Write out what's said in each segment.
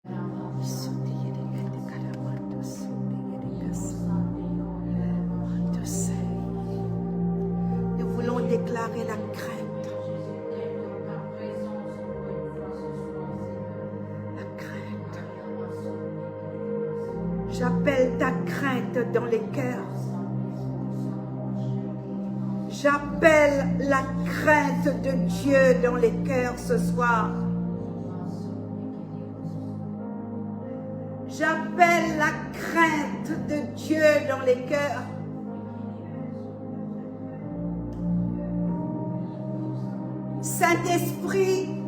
Nous voulons déclarer la crainte. J'appelle ta crainte dans les cœurs. J'appelle la crainte de Dieu dans les cœurs ce soir. J'appelle la crainte de Dieu dans les cœurs. Saint-Esprit,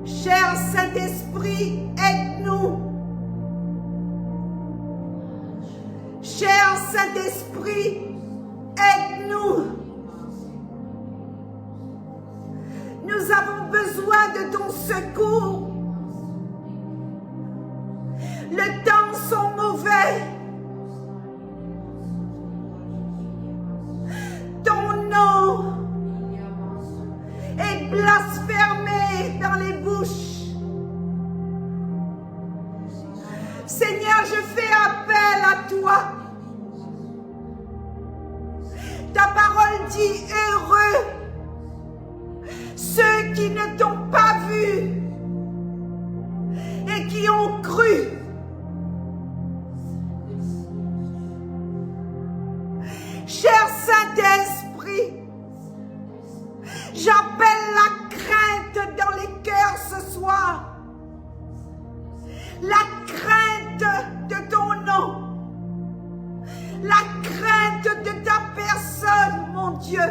cher Saint-Esprit, aide-nous. Cher Saint-Esprit, aide-nous. Nous avons besoin de ton secours. Les temps sont mauvais. Ton nom est blasphémé dans les bouches. Seigneur, je fais appel à toi. Ta parole dit heureux ceux qui ne t'ont pas vu et qui ont cru. Cher Saint-Esprit, j'appelle la crainte dans les cœurs ce soir. La crainte de ton nom. La crainte de ta personne, mon Dieu.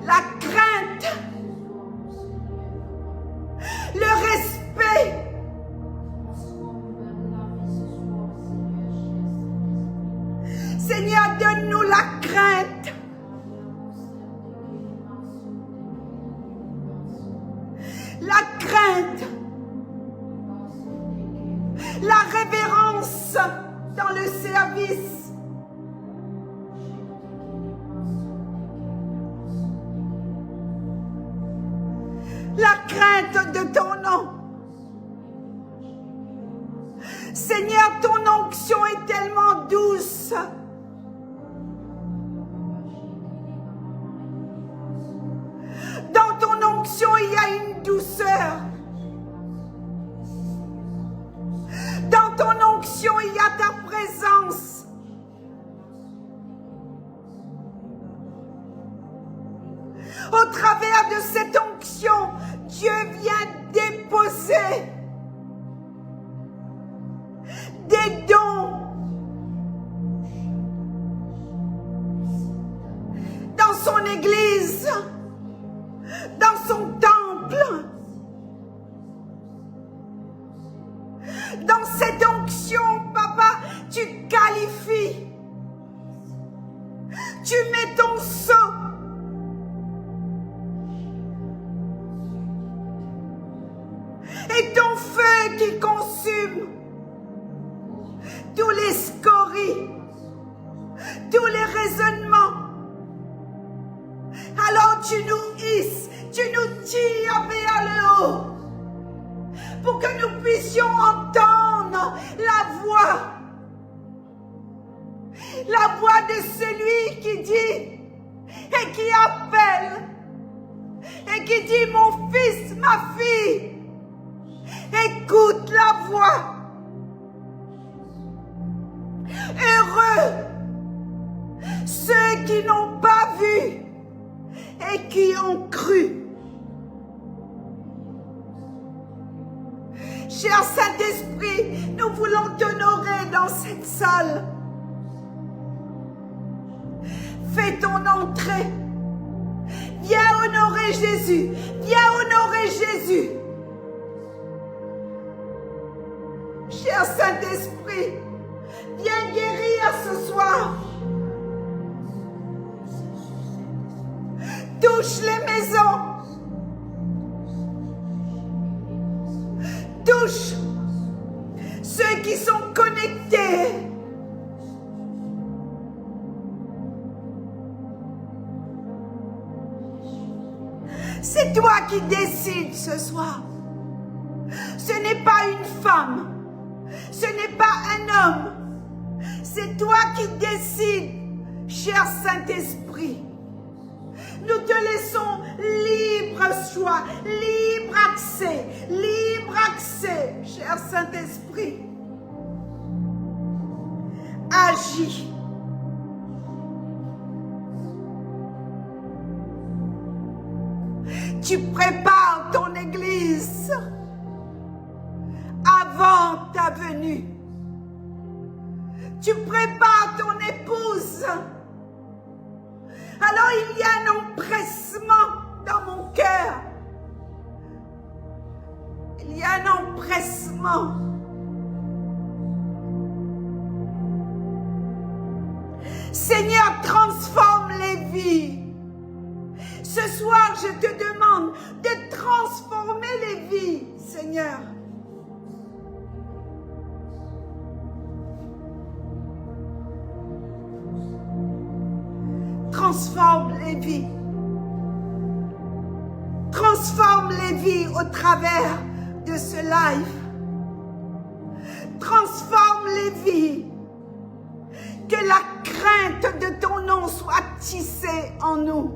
La crainte, le respect. Seigneur, donne-nous la crainte. La crainte. La révérence dans le service. La crainte de ton nom. Seigneur, ton onction est tellement douce. Dans ton onction, il y a une douceur. Dans ton onction, il y a ta présence. Au travers de cette onction, Dieu vient déposer des dons dans son église, dans son temple. Dans cette onction, papa, tu qualifies. Tu mets ton sang. Et ton feu qui consume tous les scories, tous les raisonnements. Alors tu nous hisses, tu nous tires vers le haut. Pour que nous puissions entendre la voix de celui qui dit et qui appelle et qui dit mon fils, ma fille, écoute la voix. Heureux ceux qui n'ont pas vu et qui ont cru. Cher Saint-Esprit, nous voulons t'honorer dans cette salle. Fais ton entrée. Viens honorer Jésus. Viens honorer Jésus. Cher Saint-Esprit, viens guérir ce soir. Touche les maisons. Touche ceux qui sont connectés. C'est toi qui décides ce soir. Ce n'est pas une femme. Ce n'est pas un homme. C'est toi qui décides, cher Saint-Esprit. Nous te laissons libre choix, libre accès, cher Saint-Esprit. Agis. Tu prépares ton Église avant ta venue. Tu prépares ton épouse. Alors il y a un empressement dans mon cœur. Il y a un empressement. Seigneur, transforme les vies. Ce soir, je te demande de transformer les vies, Seigneur. Transforme les vies. Transforme les vies au travers de ce live. Transforme les vies. Que la crainte de ton nom soit tissée en nous.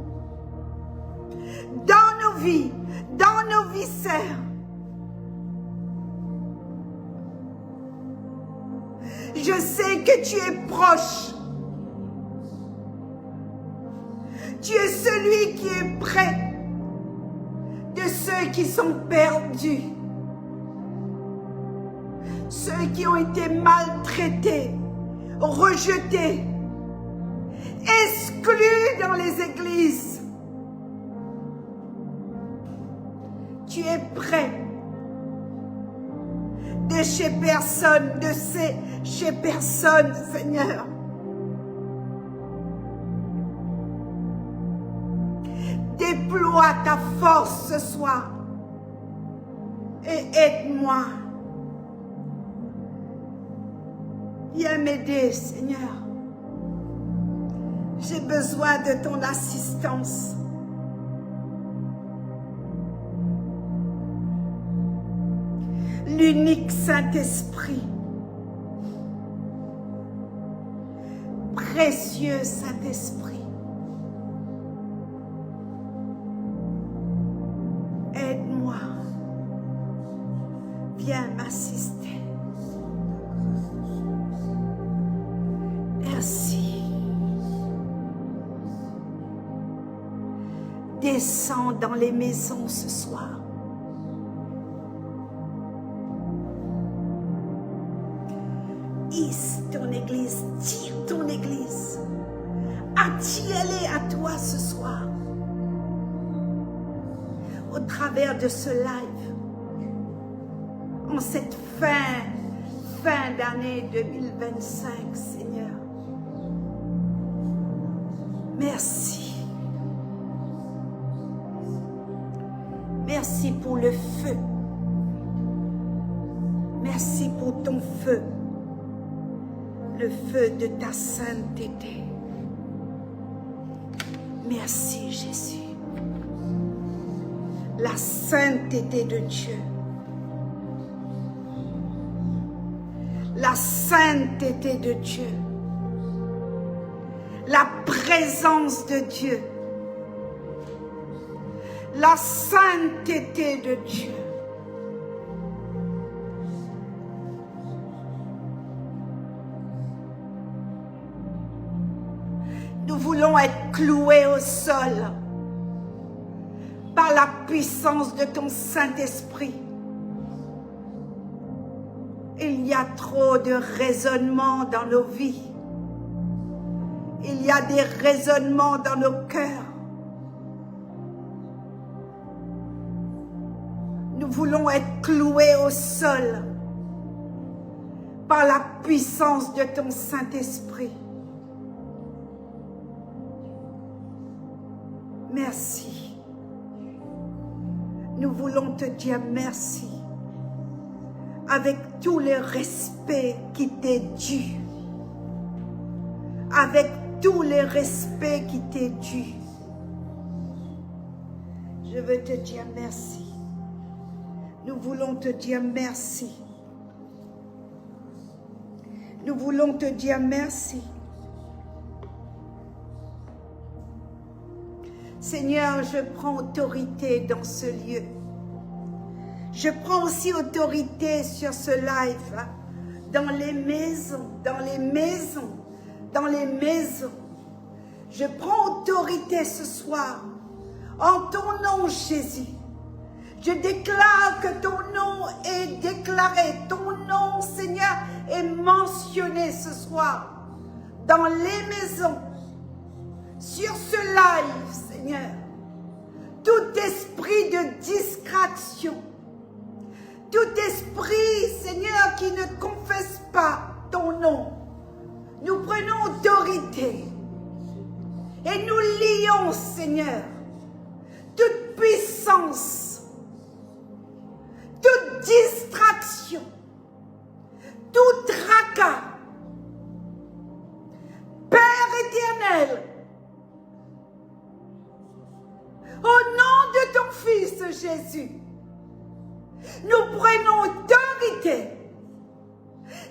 Dans nos vies, dans nos viscères. Je sais que tu es proche. Tu es celui qui est près de ceux qui sont perdus. Ceux qui ont été maltraités, rejetés, exclus dans les églises. Tu es près de chez personne, chez personne, Seigneur. Déploie ta force ce soir et aide-moi. Viens m'aider, Seigneur. J'ai besoin de ton assistance. L'unique Saint-Esprit, précieux Saint-Esprit, aide-moi, viens m'assister. Merci. Descends dans les maisons ce soir. Hisse ton Église, tire ton Église. Attire-les à toi ce soir. Au travers de ce live. En cette fin d'année 2025, Seigneur. Merci. Merci pour le feu. Merci pour ton feu. Le feu de ta sainteté. Merci Jésus. La sainteté de Dieu. La sainteté de Dieu. La présence de Dieu. La sainteté de Dieu. Nous voulons être cloués au sol par la puissance de ton Saint-Esprit. Il y a trop de raisonnements dans nos vies. Il y a des raisonnements dans nos cœurs. Nous voulons être cloués au sol par la puissance de ton Saint-Esprit. Merci. Nous voulons te dire merci avec tout le respect qui t'est dû. Avec tout le respect qui t'est dû. Je veux te dire merci. Nous voulons te dire merci. Nous voulons te dire merci. Seigneur, je prends autorité dans ce lieu. Je prends aussi autorité sur ce live, hein, dans les maisons, dans les maisons, dans les maisons. Je prends autorité ce soir, en ton nom, Jésus. Je déclare que ton nom est déclaré, ton nom, Seigneur, est mentionné ce soir, dans les maisons, sur ce live, Seigneur. Tout esprit de distraction, tout esprit, Seigneur, qui ne confesse pas ton nom, nous prenons autorité et nous lions, Seigneur, toute puissance, toute distraction, tout tracas. Père éternel, au nom de ton Fils Jésus, nous prenons autorité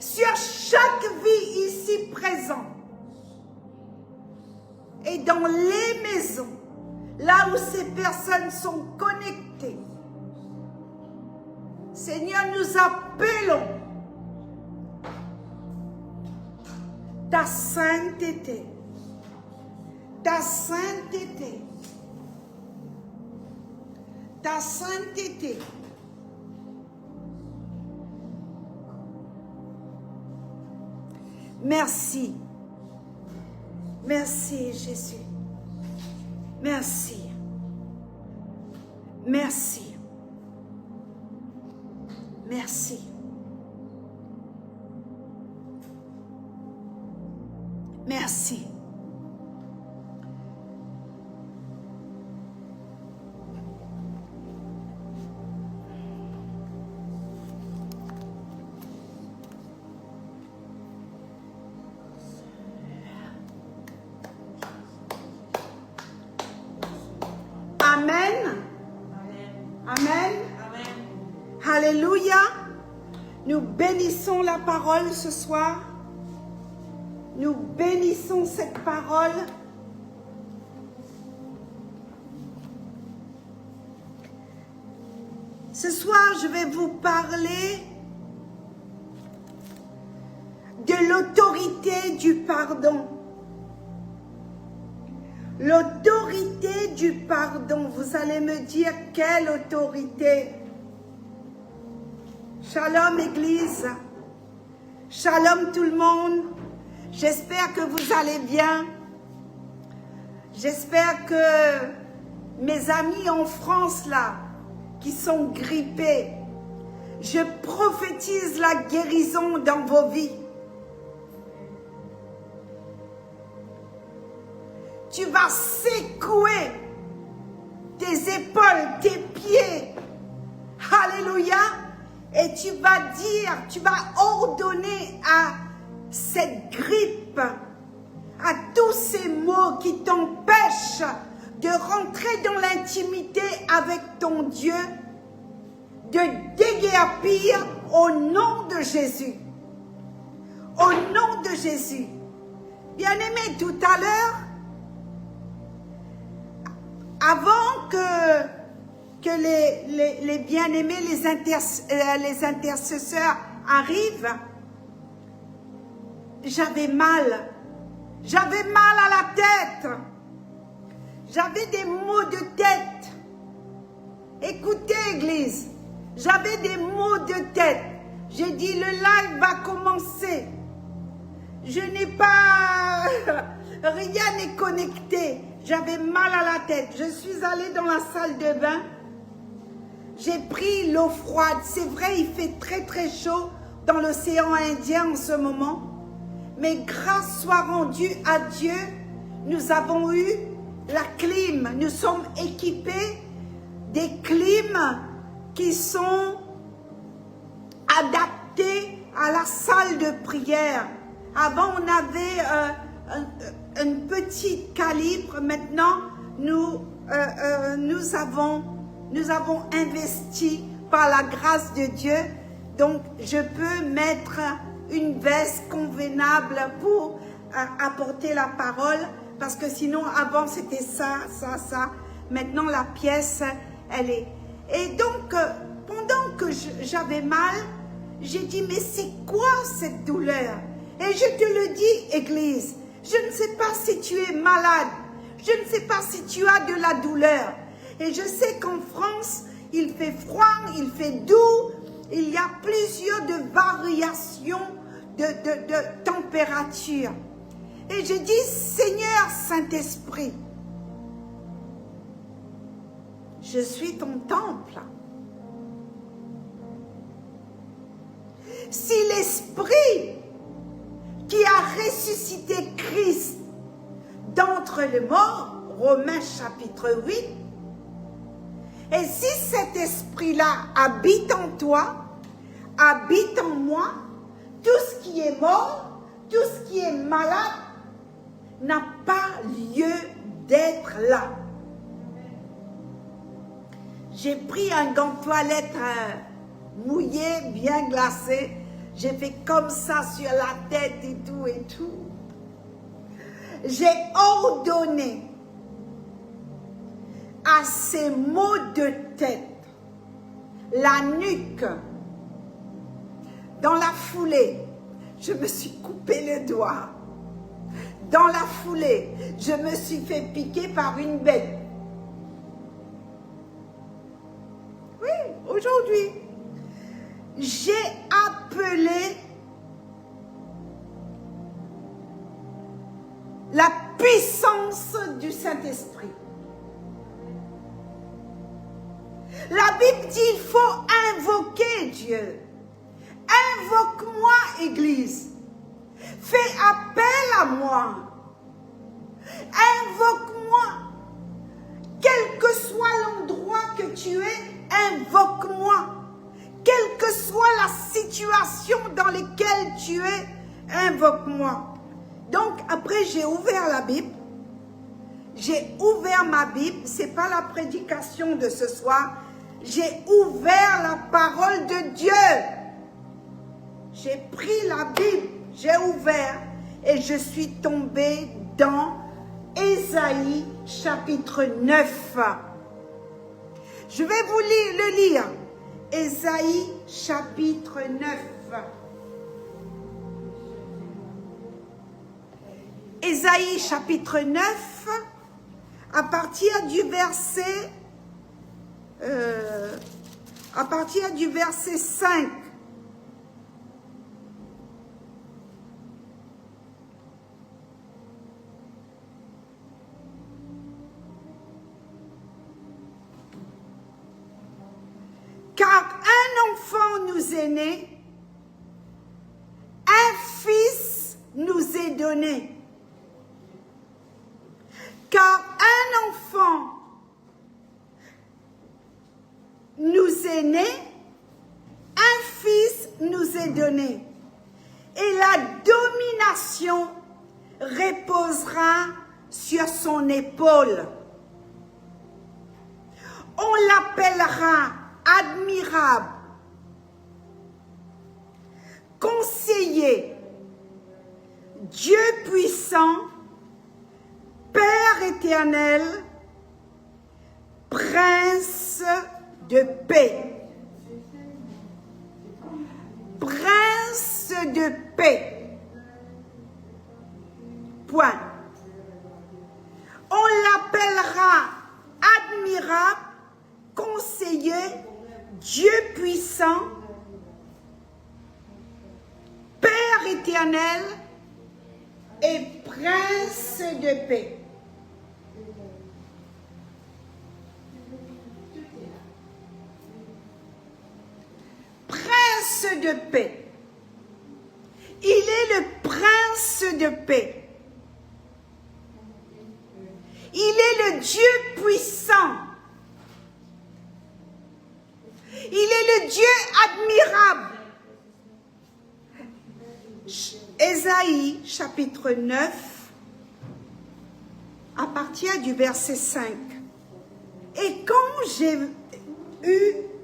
sur chaque vie ici présente et dans les maisons, là où ces personnes sont connectées. Seigneur, nous appelons ta sainteté, ta sainteté, ta sainteté. Merci. Merci Jésus. Merci. Merci. Merci. Merci. Amen. Amen. Alléluia. Nous bénissons la parole ce soir. Nous bénissons cette parole. Ce soir, je vais vous parler de l'autorité du pardon. L'autorité du pardon. Vous allez me dire quelle autorité? Shalom Église. Shalom tout le monde. J'espère que vous allez bien. J'espère que mes amis en France là, qui sont grippés, je prophétise la guérison dans vos vies. Tu vas secouer tes épaules, tes pieds. Alléluia. Et tu vas dire, tu vas ordonner à cette grippe, à tous ces maux qui t'empêchent de rentrer dans l'intimité avec ton Dieu, de déguerpir au nom de Jésus. Au nom de Jésus. Bien-aimés, tout à l'heure, avant que les bien-aimés, les intercesseurs arrivent, j'avais mal. J'avais mal à la tête. J'avais des maux de tête. Écoutez, Église, j'avais des maux de tête. J'ai dit, le live va commencer. Je n'ai pas... Rien n'est connecté. J'avais mal à la tête. Je suis allée dans la salle de bain. J'ai pris l'eau froide. C'est vrai, il fait très très chaud dans l'océan Indien en ce moment. Mais grâce soit rendue à Dieu, nous avons eu la clim. Nous sommes équipés des clims qui sont adaptés à la salle de prière. Avant, on avait un petit calibre. Maintenant, nous nous avons investi par la grâce de Dieu. Donc, je peux mettre une veste convenable pour apporter la parole. Parce que sinon, avant, c'était ça. Maintenant, la pièce, elle est... Et donc, pendant que j'avais mal, j'ai dit, mais c'est quoi cette douleur? Et je te le dis, Église, je ne sais pas si tu es malade. Je ne sais pas si tu as de la douleur. Et je sais qu'en France, il fait froid, il fait doux. Il y a plusieurs de variations de température. Et je dis, Seigneur Saint-Esprit, je suis ton temple. Si l'Esprit qui a ressuscité Christ d'entre les morts, Romains chapitre 8, et si cet esprit-là habite en toi, habite en moi, tout ce qui est mort, tout ce qui est malade, n'a pas lieu d'être là. J'ai pris un gant de toilette mouillé, bien glacé. J'ai fait comme ça sur la tête et tout. J'ai ordonné à ces maux de tête, la nuque, dans la foulée, je me suis coupé le doigt. Dans la foulée, je me suis fait piquer par une bête. Oui, aujourd'hui, j'ai appelé la puissance du Saint-Esprit. La Bible dit il faut invoquer Dieu. Invoque-moi, Église. Fais appel à moi. Invoque-moi. Quel que soit l'endroit que tu es, invoque-moi. Quelle que soit la situation dans laquelle tu es, invoque-moi. Donc, après, j'ai ouvert la Bible. J'ai ouvert ma Bible. Ce n'est pas la prédication de ce soir. J'ai ouvert la parole de Dieu. J'ai pris la Bible, j'ai ouvert et je suis tombée dans Ésaïe chapitre 9. Je vais vous le lire. Ésaïe chapitre 9. Ésaïe chapitre 9, à partir du verset 5. Car un enfant nous est né, un fils nous est donné. Car un enfant nous est né, un fils nous est donné. Et la domination reposera sur son épaule. On l'appellera admirable, conseiller, Dieu puissant, Père éternel, Prince de paix. Prince de paix. Point. On l'appellera admirable, conseiller, Dieu puissant, Père éternel et Prince de paix. Prince de paix. Il est le prince de paix. Il est le Dieu puissant. Il est le Dieu admirable. Ésaïe chapitre 9, à partir du verset 5. Et quand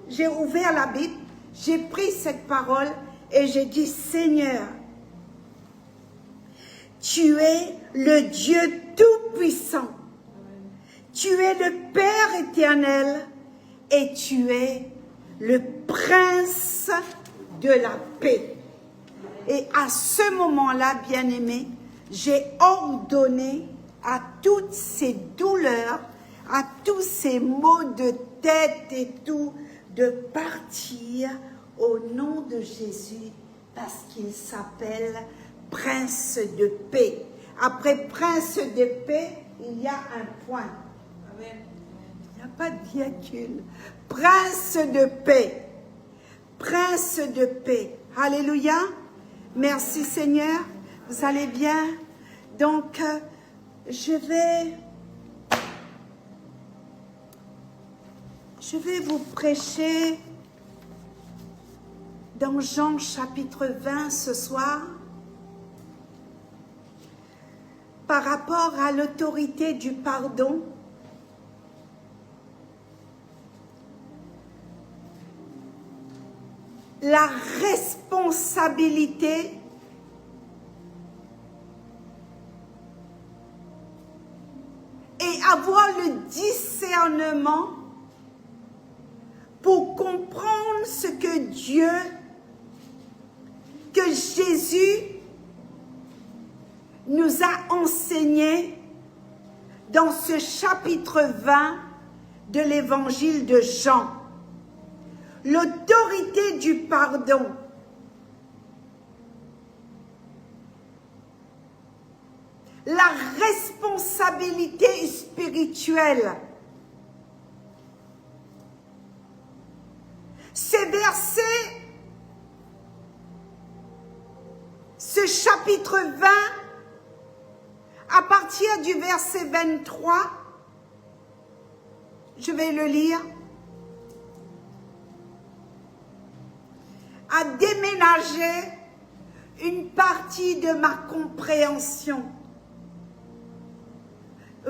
j'ai ouvert la Bible, j'ai pris cette parole et j'ai dit, Seigneur, tu es le Dieu Tout-Puissant. Tu es le Père éternel et tu es le Prince de la paix. Et à ce moment-là, bien-aimé, j'ai ordonné à toutes ces douleurs, à tous ces maux de tête et tout, de partir au nom de Jésus, parce qu'il s'appelle Prince de paix. Après Prince de paix, il y a un point. Amen. Il n'y a pas de virgule. Prince de paix. Prince de paix. Alléluia. Merci Seigneur. Vous allez bien? Donc, je vais vous prêcher dans Jean chapitre 20 ce soir par rapport à l'autorité du pardon. La responsabilité et avoir le discernement pour comprendre ce que Dieu, que Jésus nous a enseigné dans ce chapitre 20 de l'évangile de Jean. L'autorité du pardon. La responsabilité spirituelle. Ces versets, ce chapitre 20, à partir du verset 23, je vais le lire, a déménagé une partie de ma compréhension.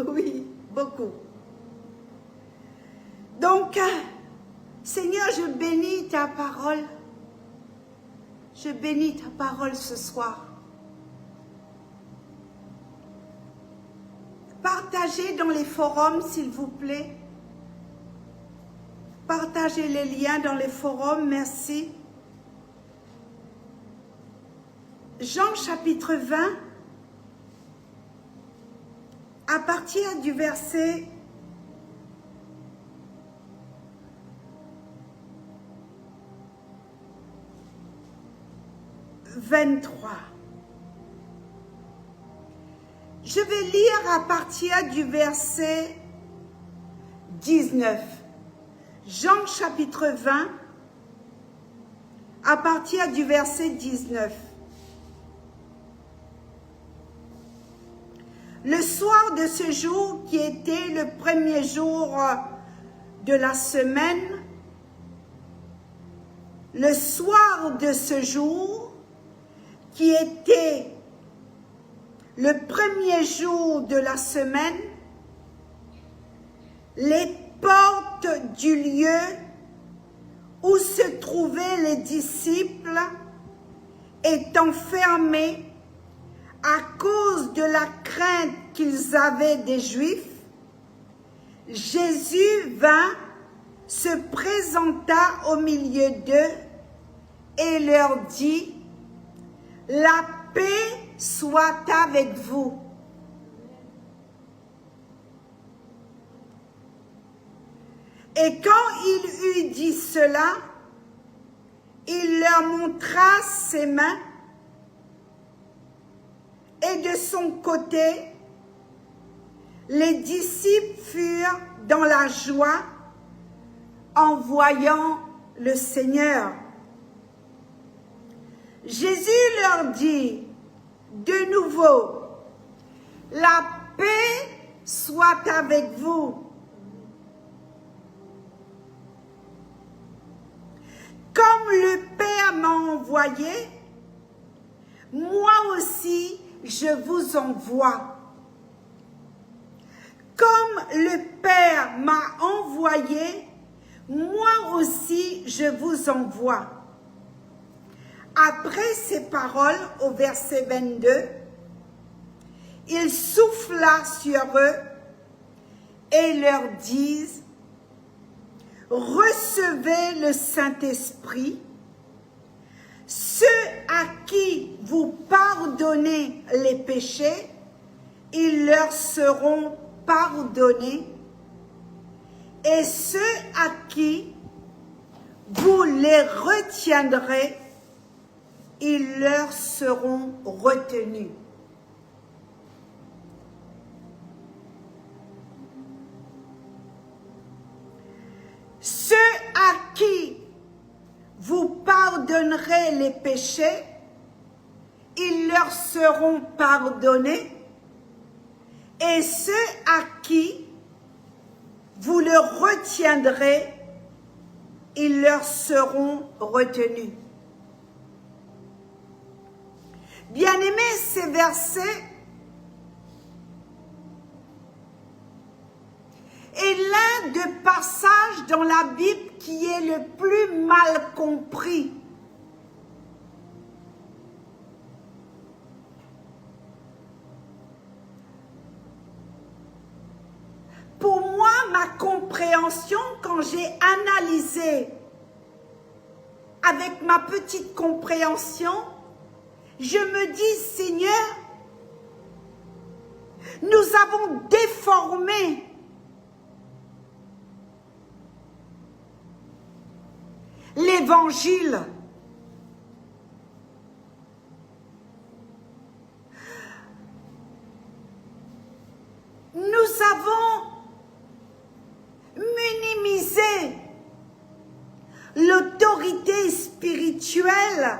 Oui, beaucoup. Donc, Seigneur, je bénis ta parole. Je bénis ta parole ce soir. Partagez dans les forums, s'il vous plaît. Partagez les liens dans les forums, merci. Jean chapitre 20, à partir du verset 23. Je vais lire à partir du verset 19. Jean chapitre 20, à partir du verset 19. Le soir de ce jour qui était le premier jour de la semaine, le soir de ce jour qui était le premier jour de la semaine, les portes du lieu où se trouvaient les disciples étant fermées à cause de la crainte qu'ils avaient des Juifs, Jésus vint, se présenta au milieu d'eux et leur dit, « La paix soit avec vous. » Et quand il eut dit cela, il leur montra ses mains et de son côté, les disciples furent dans la joie en voyant le Seigneur. Jésus leur dit de nouveau, « La paix soit avec vous. » Comme le Père m'a envoyé, moi aussi je vous envoie. Comme le Père m'a envoyé, moi aussi je vous envoie. Après ces paroles, au verset 22, il souffla sur eux et leur dit, recevez le Saint-Esprit. Ceux à qui vous pardonnez les péchés, ils leur seront pardonnés. Et ceux à qui vous les retiendrez, ils leur seront retenus. Ceux à qui vous pardonnerez les péchés, ils leur seront pardonnés. Et ceux à qui vous le retiendrez, ils leur seront retenus. Bien-aimés, ces versets est l'un des passages dans la Bible qui est le plus mal compris. Pour moi, ma compréhension, quand j'ai analysé avec ma petite compréhension, je me dis, Seigneur, nous avons déformé l'Évangile. Nous avons minimisé l'autorité spirituelle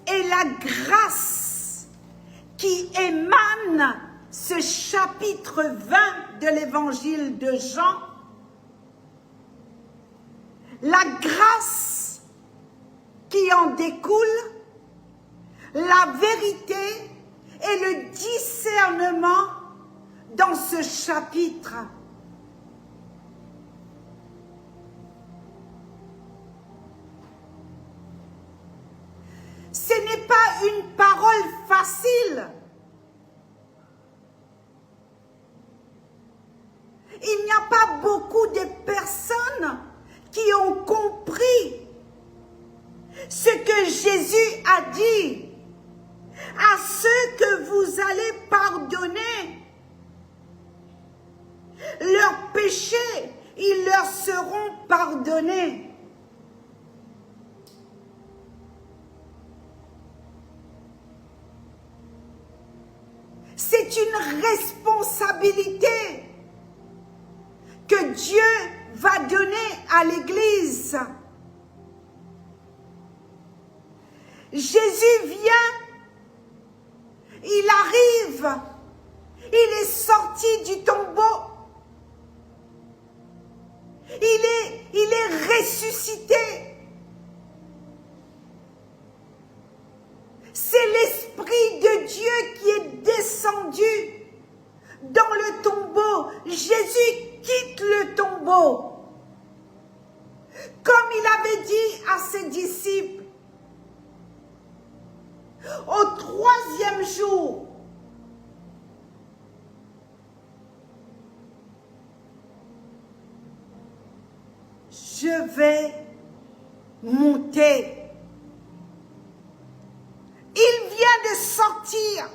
et la grâce qui émane ce chapitre 20 de l'Évangile de Jean. La grâce qui en découle, la vérité et le discernement dans ce chapitre. Ce n'est pas une parole facile. Il n'y a pas beaucoup de personnes qui ont compris ce que Jésus a dit. À ceux que vous allez pardonner leurs péchés, ils leur seront pardonnés. C'est une responsabilité que Dieu va donner à l'Église. Jésus vient, il arrive, il est sorti du tombeau, il est ressuscité. C'est l'Esprit de Dieu qui est descendu dans le tombeau. Jésus quitte le tombeau. Comme il avait dit à ses disciples, au 3e jour, je vais monter. Il vient de sortir.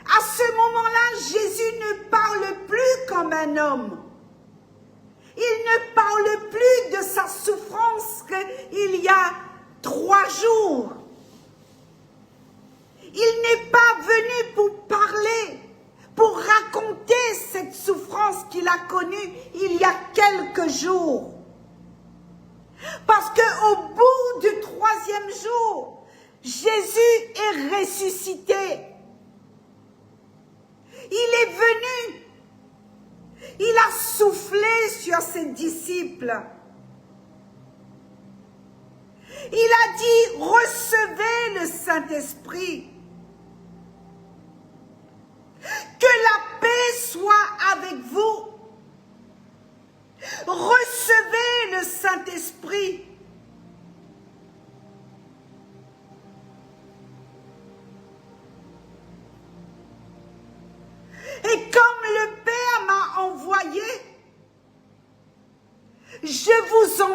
À ce moment-là, Jésus ne parle plus comme un homme. Il ne parle plus de sa souffrance qu'il y a 3 jours. Il n'est pas venu pour parler, pour raconter cette souffrance qu'il a connue il y a quelques jours. Parce qu'au bout du 3e jour, Jésus est ressuscité. Il est venu. Il a soufflé sur ses disciples. Il a dit, recevez le Saint-Esprit. Que la paix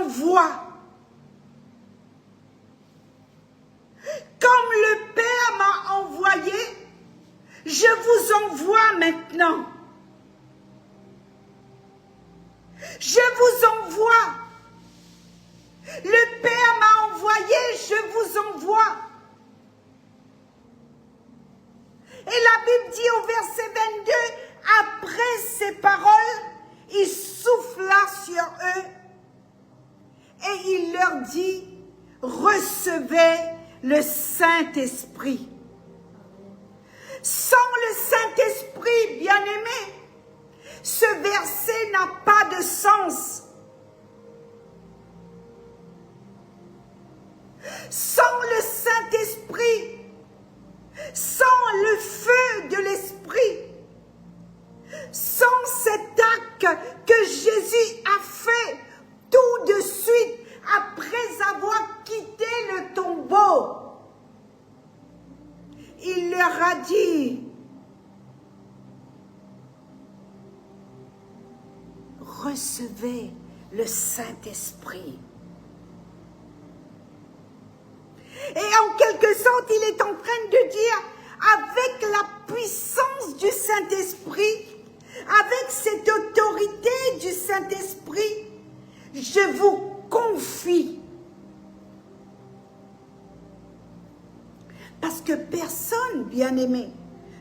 envoie. Comme le Père m'a envoyé, je vous envoie maintenant. Je vous envoie. Le Père m'a envoyé, je vous envoie. Et la Bible dit au verset 22, après ces paroles, il souffla sur eux et il leur dit, recevez le Saint-Esprit. Sans le Saint-Esprit, bien-aimé, ce verset n'a pas de sens. Sans le Saint-Esprit, sans le feu de l'Esprit, sans cet acte que Jésus a fait tout de suite après avoir quitté le tombeau, il leur a dit, recevez le Saint-Esprit. Et en quelque sorte, il est en train de dire, avec la puissance du Saint-Esprit, avec cette autorité du Saint-Esprit, je vous confie. Parce que personne, bien-aimé,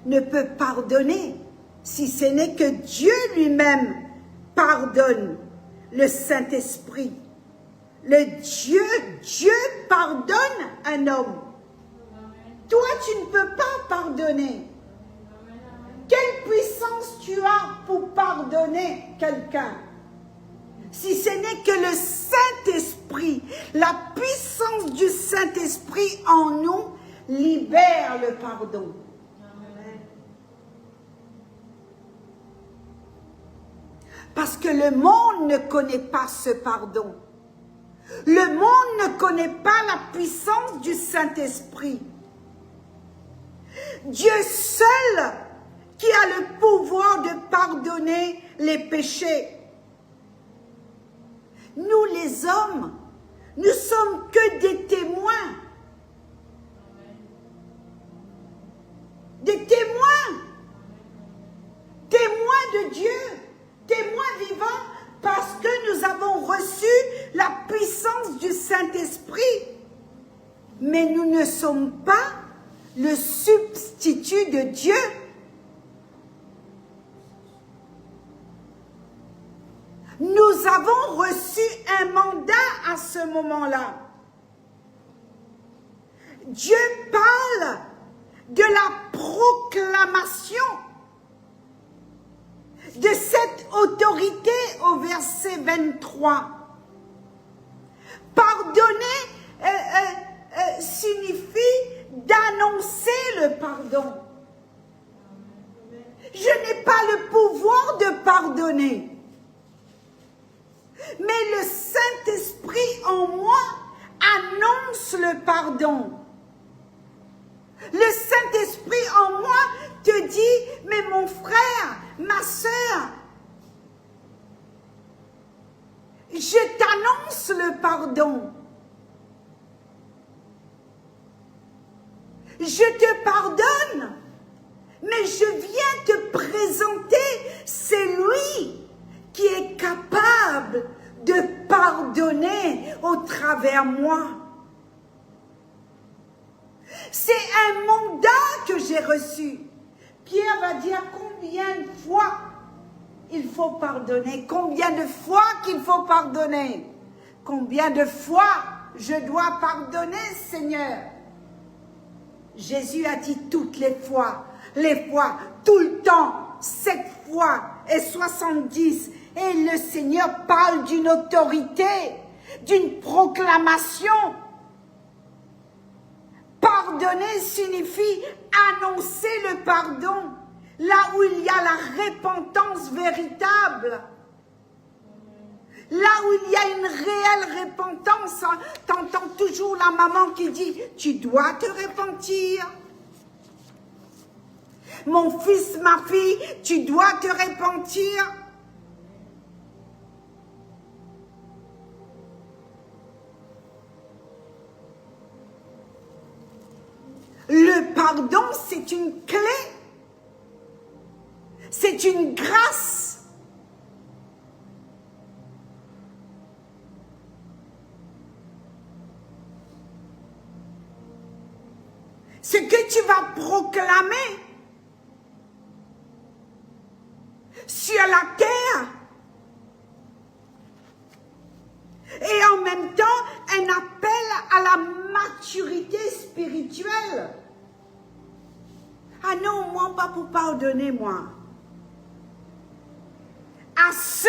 ne peut pardonner si ce n'est que Dieu lui-même pardonne, le Saint-Esprit. Dieu pardonne un homme. Toi, tu ne peux pas pardonner. Quelle puissance tu as pour pardonner quelqu'un? Si ce n'est que le Saint-Esprit, la puissance du Saint-Esprit en nous libère le pardon. Parce que le monde ne connaît pas ce pardon. Le monde ne connaît pas la puissance du Saint-Esprit. Dieu seul qui a le pouvoir de pardonner les péchés. Nous les hommes, nous sommes que des témoins. Des témoins. Témoins de Dieu. Témoins vivants parce que nous avons reçu la puissance du Saint-Esprit. Mais nous ne sommes pas le substitut de Dieu. Nous avons reçu un mandat à ce moment-là. Dieu parle de la proclamation de cette autorité au verset 23. Pardonner signifie d'annoncer le pardon. Je n'ai pas le pouvoir de pardonner. Mais le Saint-Esprit en moi annonce le pardon. Le Saint-Esprit en moi te dit, mais mon frère, ma sœur, je t'annonce le pardon. Je te pardonne, mais je viens te présenter celui qui est capable de pardonner au travers moi. C'est un mandat que j'ai reçu. Pierre va dire combien de fois il faut pardonner, combien de fois qu'il faut pardonner, combien de fois je dois pardonner, Seigneur. Jésus a dit toutes les fois, tout le temps, 7 fois et 70. Et le Seigneur parle d'une autorité, d'une proclamation. Pardonner signifie annoncer le pardon, là où il y a la repentance véritable. Là où il y a une réelle repentance, t'entends toujours la maman qui dit « Tu dois te repentir. Mon fils, ma fille, tu dois te repentir. » c'est une clé, c'est une grâce. Ce que tu vas proclamer sur la terre et en même temps un appel à la maturité spirituelle. Ah non, moi pas pour pardonner, moi. À ceux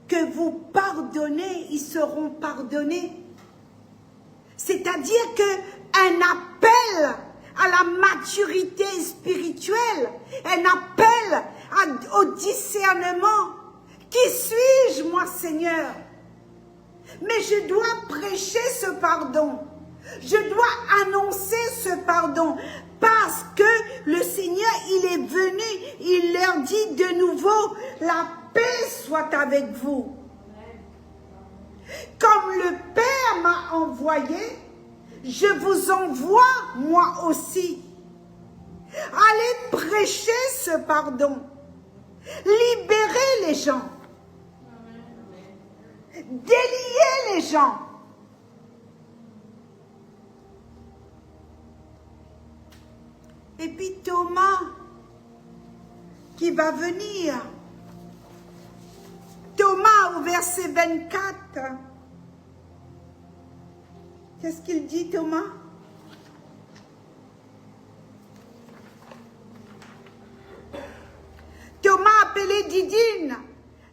que vous pardonnez, ils seront pardonnés. C'est-à-dire qu'un appel à la maturité spirituelle, un appel au discernement. Qui suis-je, moi, Seigneur? Mais je dois prêcher ce pardon. Je dois annoncer ce pardon. Parce que le Seigneur, il est venu, il leur dit de nouveau, la paix soit avec vous. Comme le Père m'a envoyé, je vous envoie moi aussi. Allez prêcher ce pardon. Libérez les gens. Déliez les gens. Et puis Thomas qui va venir. Thomas au verset 24. Qu'est-ce qu'il dit, Thomas? Thomas, appelé Didyme,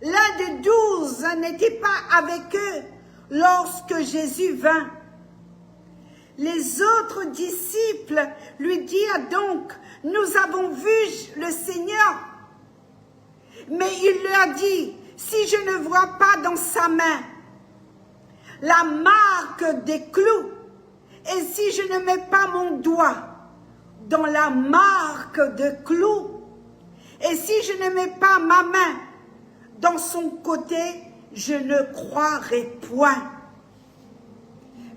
l'un des 12, n'était pas avec eux lorsque Jésus vint. Les autres disciples lui dirent donc, nous avons vu le Seigneur. Mais il leur dit, si je ne vois pas dans sa main la marque des clous, et si je ne mets pas mon doigt dans la marque de clous, et si je ne mets pas ma main dans son côté, je ne croirai point.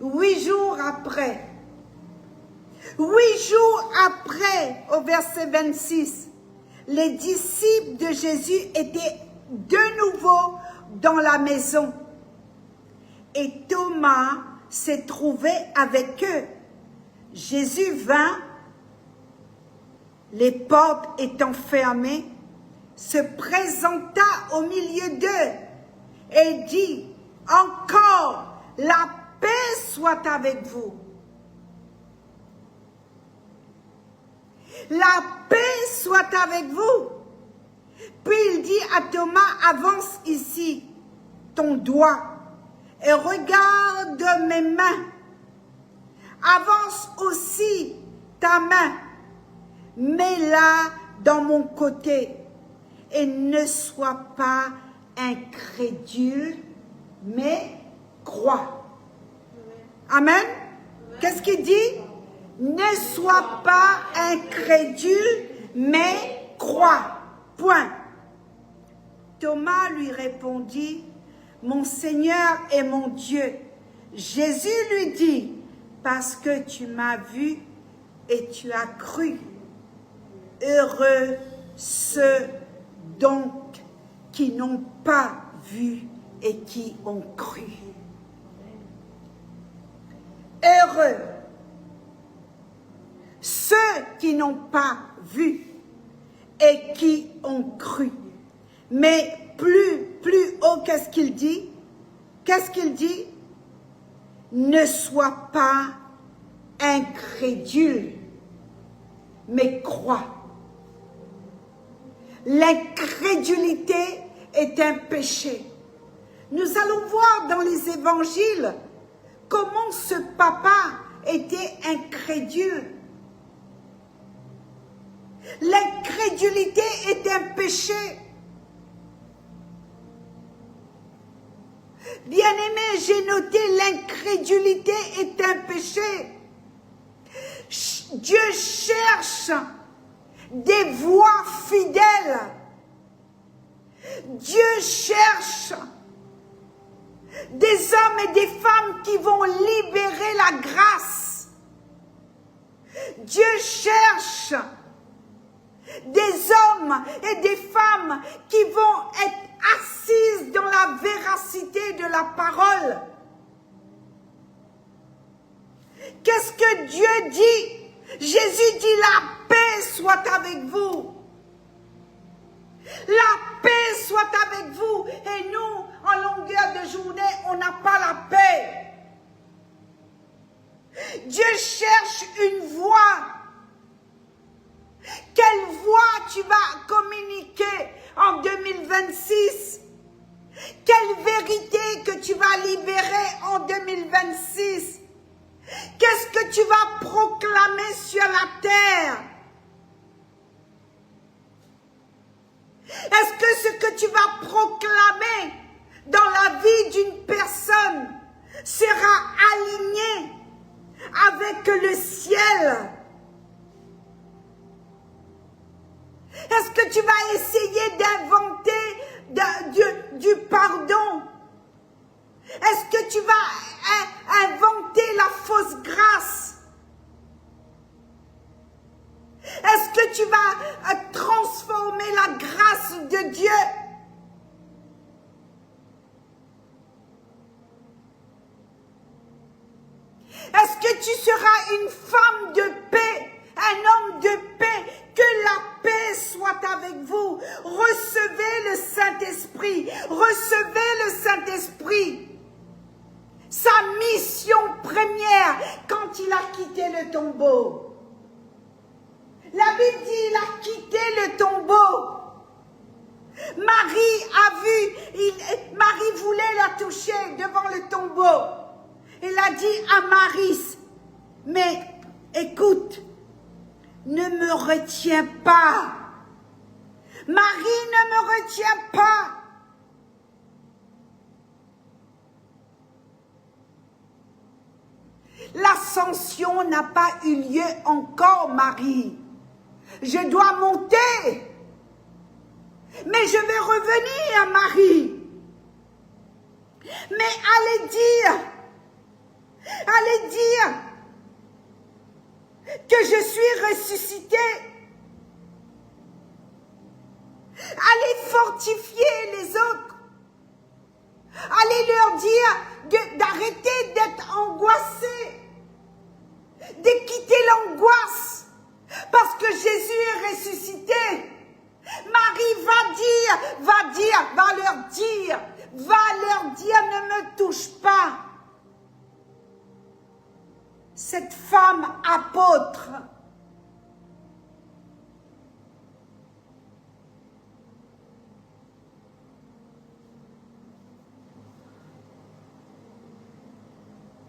8 jours après, au verset 26, les disciples de Jésus étaient de nouveau dans la maison. Et Thomas s'est trouvé avec eux. Jésus vint, les portes étant fermées, se présenta au milieu d'eux et dit, encore la paix soit avec vous. La paix soit avec vous. Puis il dit à Thomas, avance ici ton doigt et regarde mes mains. Avance aussi ta main, mets-la dans mon côté et ne sois pas incrédule, mais crois. Amen. Qu'est-ce qu'il dit? Ne sois pas incrédule, mais crois. Point. Thomas lui répondit, mon Seigneur et mon Dieu. Jésus lui dit, parce que tu m'as vu et tu as cru. Heureux ceux donc qui n'ont pas vu et qui ont cru. Heureux ceux qui n'ont pas vu et qui ont cru. Mais plus haut, qu'est-ce qu'il dit? Qu'est-ce qu'il dit? Ne sois pas incrédule, mais crois. L'incrédulité est un péché. Nous allons voir dans les évangiles comment ce papa était incrédule. L'incrédulité est un péché. Bien-aimé, j'ai noté, l'incrédulité est un péché. Dieu cherche des voies fidèles. Dieu cherche des hommes et des femmes qui vont libérer la grâce. Dieu cherche des hommes et des femmes qui vont être assises dans la véracité de la parole. Qu'est-ce que Dieu dit? Jésus dit la paix soit avec vous. La paix soit avec vous. Et nous, en longueur de journée, on n'a pas la paix. Dieu cherche une voix. Quelle voix tu vas communiquer en 2026? Quelle vérité que tu vas libérer en 2026? Qu'est-ce que tu vas proclamer sur la terre? Est-ce que ce que tu vas proclamer dans la vie d'une personne sera aligné avec le ciel? Est-ce que tu vas essayer d'inventer du pardon? Est-ce que tu vas inventer la fausse grâce? Est-ce que tu vas transformer la grâce de Dieu? Est-ce que tu seras une femme de paix, un homme de paix? Que la paix soit avec vous. Recevez le Saint-Esprit. Recevez le Saint-Esprit. Sa mission première quand il a quitté le tombeau. La Bible dit il a quitté le tombeau. Marie a vu, Marie voulait la toucher devant le tombeau. Il a dit à Marie, mais écoute, ne me retiens pas. Marie, ne me retiens pas. L'ascension n'a pas eu lieu encore, Marie. Je dois monter. Mais je vais revenir, Marie. Mais allez dire que je suis ressuscitée. Allez fortifier les autres. Allez leur dire d'arrêter d'être angoissés, de quitter l'angoisse, parce que Jésus est ressuscité. Marie va leur dire, ne me touche pas. Cette femme apôtre,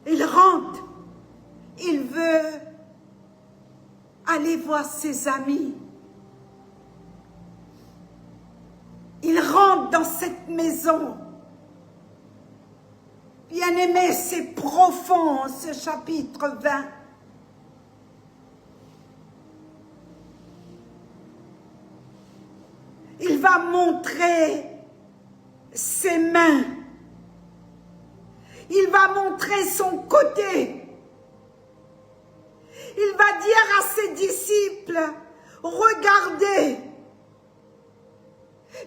il rentre, il veut aller voir ses amis. Il rentre dans cette maison. Bien-aimé, c'est profond ce chapitre 20. Il va montrer ses mains. Il va montrer son côté. Il va dire à ses disciples, regardez,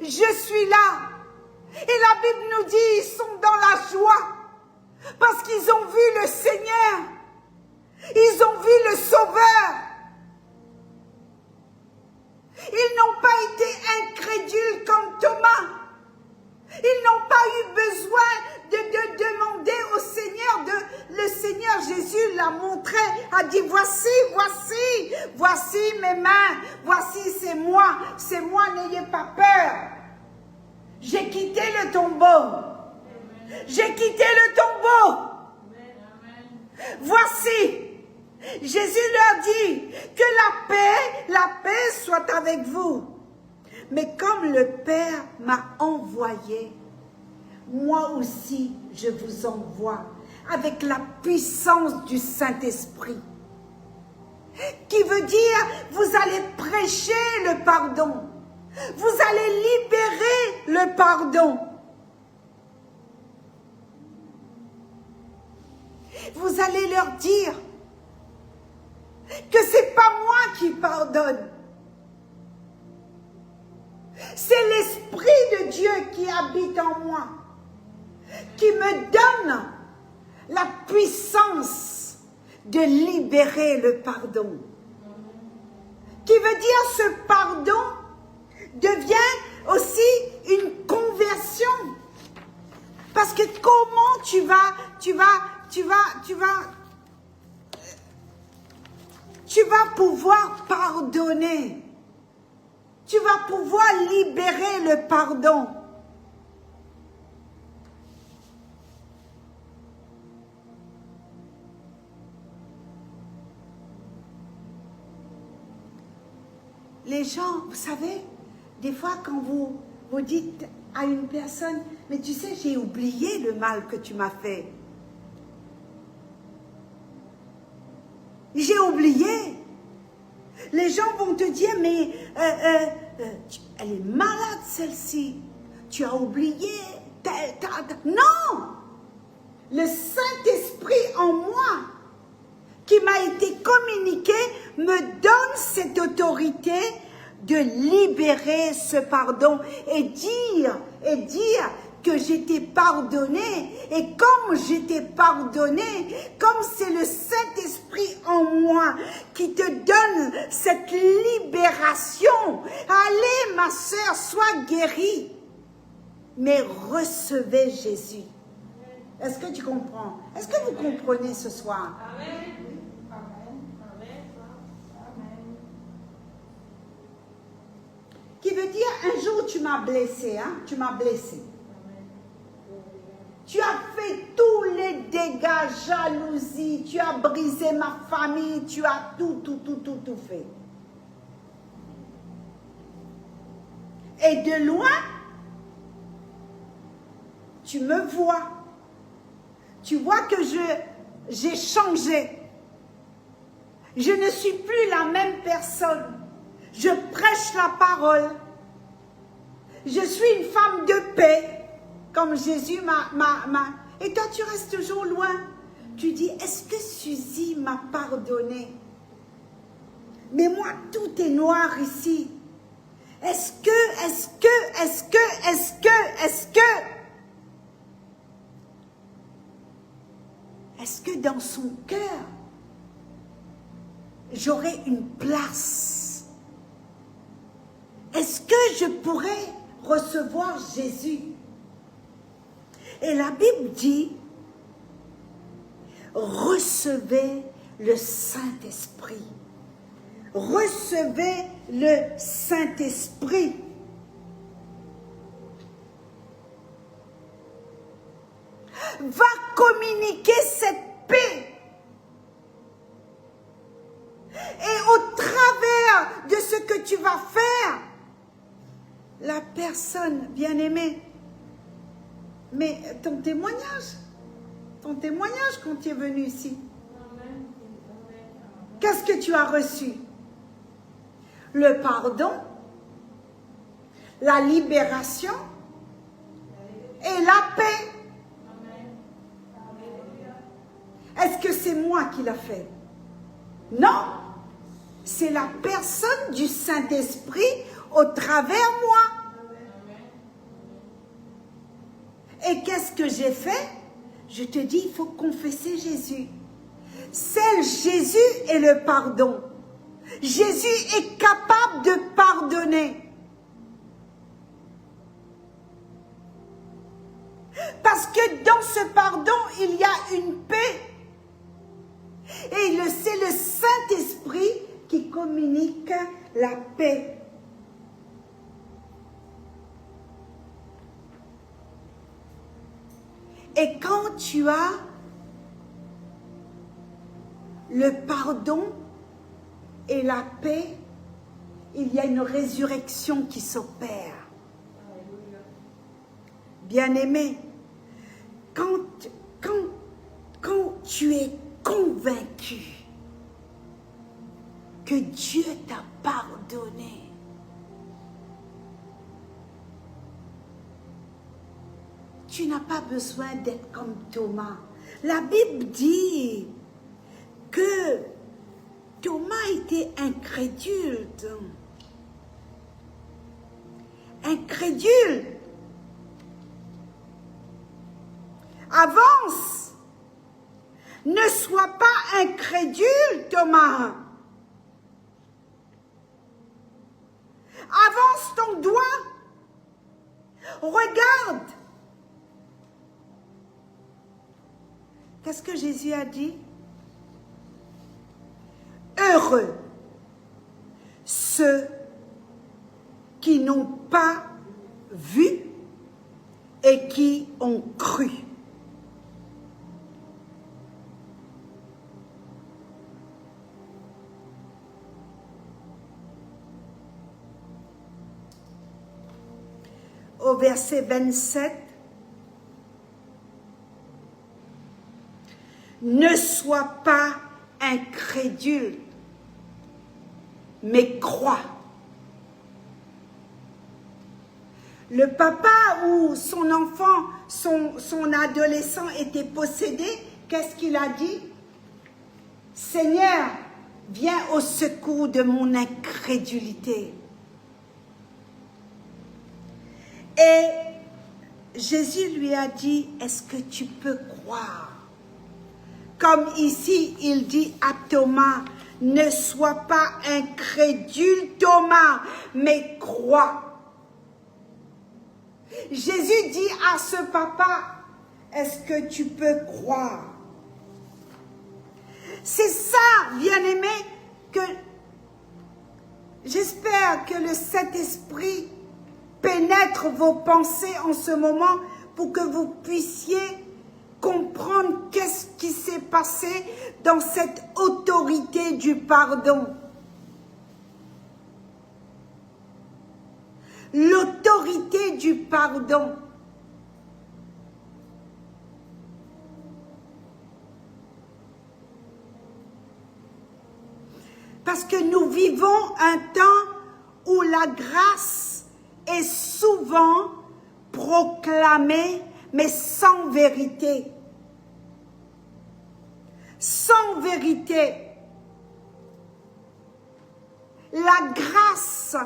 je suis là. Et la Bible nous dit, ils sont dans la joie. Parce qu'ils ont vu le Seigneur. Ils ont vu le Sauveur. Ils n'ont pas été incrédules comme Thomas. Ils n'ont pas eu besoin de demander au Seigneur. Le Seigneur Jésus l'a montré, a dit, voici mes mains, voici c'est moi, n'ayez pas peur. J'ai quitté le tombeau. J'ai quitté le tombeau. Voici. Jésus leur dit que la paix soit avec vous. Mais comme le Père m'a envoyé, moi aussi je vous envoie avec la puissance du Saint-Esprit. Qui veut dire, vous allez prêcher le pardon. Vous allez libérer le pardon. Vous allez leur dire que c'est pas moi qui pardonne. C'est l'Esprit de Dieu qui habite en moi, qui me donne la puissance de libérer le pardon. Qui veut dire ce pardon devient aussi une conversion. Parce que comment tu vas pouvoir pardonner? Tu vas pouvoir libérer le pardon. Les gens, vous savez, des fois quand vous dites à une personne, mais tu sais, j'ai oublié le mal que tu m'as fait. J'ai oublié. Les gens vont te dire, mais elle est malade celle-ci. Tu as oublié. Non! Le Saint-Esprit en moi, qui m'a été communiqué, me donne cette autorité de libérer ce pardon et dire que j'étais pardonné. Et comme j'étais pardonné, comme c'est le Saint-Esprit en moi qui te donne cette libération, allez ma sœur, sois guérie, mais recevez Jésus. Est-ce que tu comprends? Est-ce que vous comprenez ce soir? Amen. Qui veut dire, un jour tu m'as blessé, hein? Tu m'as blessé. Tu as fait tous les dégâts, jalousie, tu as brisé ma famille, tu as tout fait. Et de loin, tu me vois. Tu vois que j'ai changé. Je ne suis plus la même personne. Je prêche la parole. Je suis une femme de paix. Comme Jésus m'a... Et toi, tu restes toujours loin. Tu dis, est-ce que Suzy m'a pardonné? Mais moi, tout est noir ici. Est-ce que dans son cœur, j'aurai une place? Est-ce que je pourrais recevoir Jésus? Et la Bible dit, recevez le Saint-Esprit. Recevez le Saint-Esprit. Va communiquer cette paix. Et au travers de ce que tu vas faire, la personne bien-aimée, mais ton témoignage quand tu es venu ici, qu'est-ce que tu as reçu? Le pardon, la libération et la paix. Est-ce que c'est moi qui l'a fait? Non, c'est la personne du Saint-Esprit au travers moi. Et qu'est-ce que j'ai fait? Je te dis, il faut confesser Jésus. Seul Jésus est le pardon. Jésus est capable de pardonner. Parce que dans ce pardon, il y a une paix. Et c'est le Saint-Esprit qui communique la paix. Et quand tu as le pardon et la paix, il y a une résurrection qui s'opère. Bien-aimé, quand tu es convaincu que Dieu t'a pardonné, tu n'as pas besoin d'être comme Thomas. La Bible dit que Thomas été incrédule. Incrédule. Avance. Ne sois pas incrédule, Thomas. Avance ton doigt. Regarde. Qu'est-ce que Jésus a dit? Heureux ceux qui n'ont pas vu et qui ont cru. Au verset 27, ne sois pas incrédule, mais crois. Le papa ou son enfant, son adolescent était possédé, qu'est-ce qu'il a dit? Seigneur, viens au secours de mon incrédulité. Et Jésus lui a dit, est-ce que tu peux croire? Comme ici, il dit à Thomas, ne sois pas incrédule, Thomas, mais crois. Jésus dit à ce papa, est-ce que tu peux croire? C'est ça, bien-aimé, que j'espère que le Saint-Esprit pénètre vos pensées en ce moment pour que vous puissiez comprendre qu'est-ce qui s'est passé dans cette autorité du pardon. L'autorité du pardon. Parce que nous vivons un temps où la grâce est souvent proclamée, mais sans vérité. Sans vérité. La grâce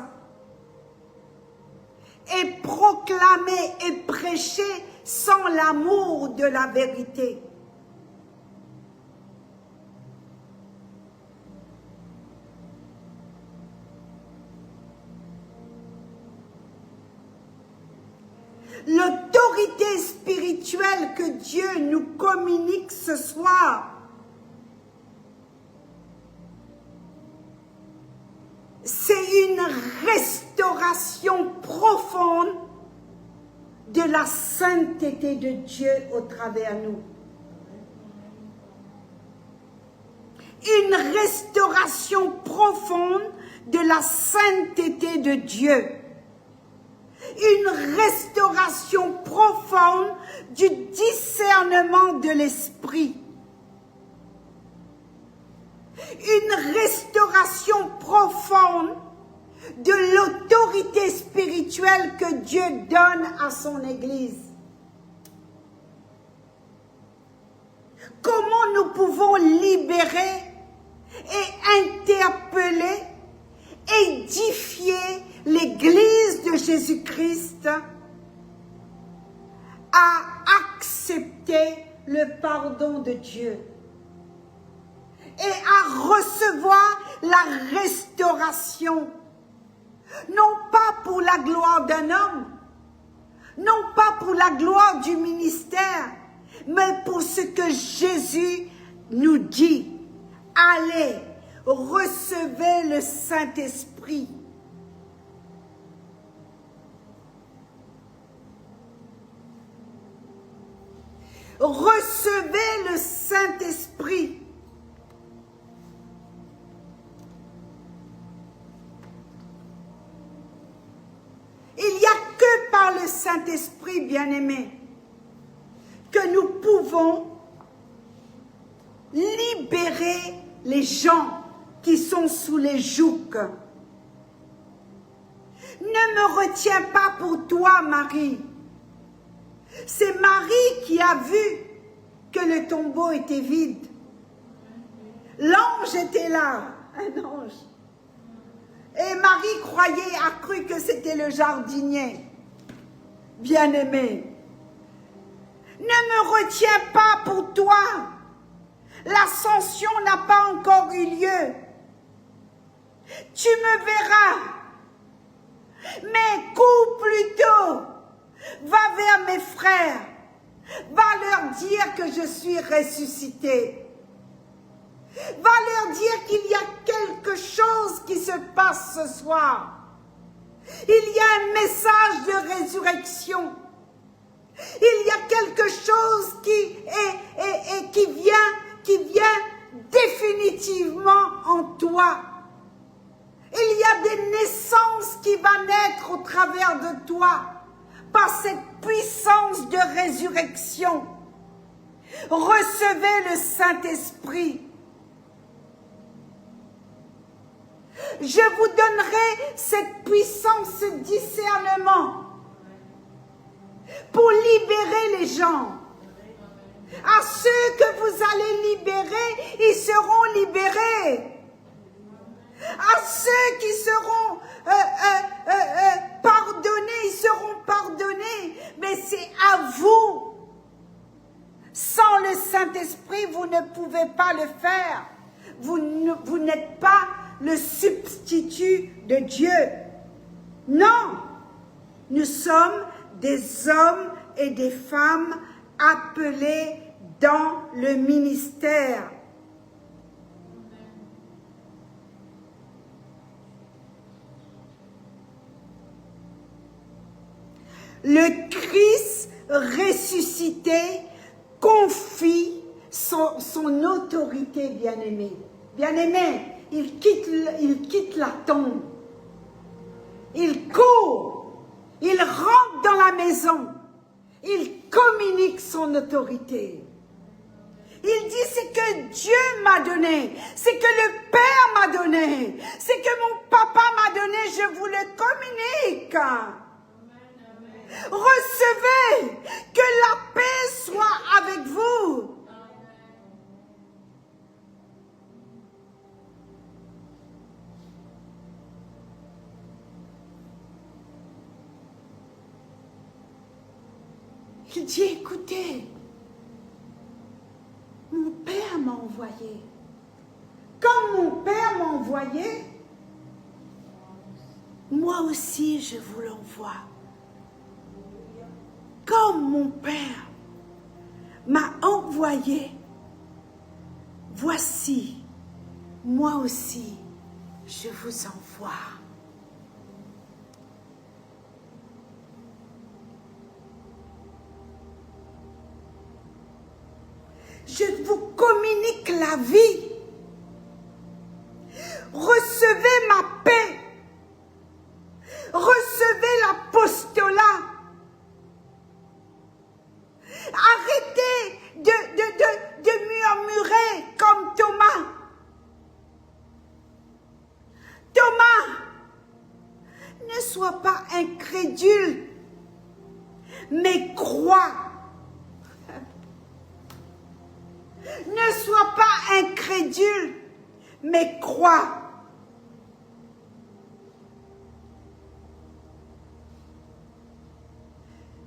est proclamée et prêchée sans l'amour de la vérité. L'autorité spirituelle que Dieu nous communique ce soir, c'est une restauration profonde de la sainteté de Dieu au travers de nous. Une restauration profonde de la sainteté de Dieu. Une restauration profonde du discernement de l'esprit. Une restauration profonde de l'autorité spirituelle que Dieu donne à son Église. Comment nous pouvons libérer et interpeller, édifier l'Église de Jésus-Christ à accepter le pardon de Dieu et à recevoir la restauration, non pas pour la gloire d'un homme, non pas pour la gloire du ministère, mais pour ce que Jésus nous dit. Allez, recevez le Saint-Esprit. Recevez le Saint-Esprit. Il n'y a que par le Saint-Esprit, bien-aimé, que nous pouvons libérer les gens qui sont sous les jougs. Ne me retiens pas pour toi, Marie. C'est Marie qui a vu que le tombeau était vide. L'ange était là. un ange. Et Marie a cru que c'était le jardinier. Bien-aimé, ne me retiens pas pour toi. L'ascension n'a pas encore eu lieu. Tu me verras. Mais cours plutôt. Va vers mes frères. Va leur dire que je suis ressuscité. Va leur dire qu'il y a quelque chose qui se passe ce soir. Il y a un message de résurrection. Il y a quelque chose qui vient définitivement en toi. Il y a des naissances qui vont naître au travers de toi par cette puissance de résurrection. Recevez le Saint-Esprit. Je vous donnerai cette puissance, ce discernement pour libérer les gens. À ceux que vous allez libérer, ils seront libérés. À ceux qui seront pardonnés, ils seront pardonnés. Mais c'est à vous. Sans le Saint-Esprit, vous ne pouvez pas le faire. Vous n'êtes pas le substitut de Dieu. Non, nous sommes des hommes et des femmes appelés dans le ministère. Le Christ ressuscité confie son autorité, bien-aimé. Bien-aimé, il quitte la tombe. Il court. Il rentre dans la maison. Il communique son autorité. Il dit, c'est que Dieu m'a donné, c'est que le Père m'a donné, c'est que mon papa m'a donné, je vous le communique. Recevez, que la paix soit avec vous. Il dit, écoutez, mon Père m'a envoyé. Comme mon Père m'a envoyé, moi aussi je vous l'envoie. Comme mon Père m'a envoyé, voici, moi aussi, je vous envoie. Je vous communique la vie. Recevez ma paix. Recevez l'apostolat. Arrêtez de murmurer comme Thomas. Thomas, ne sois pas incrédule, mais crois. Ne sois pas incrédule, mais crois.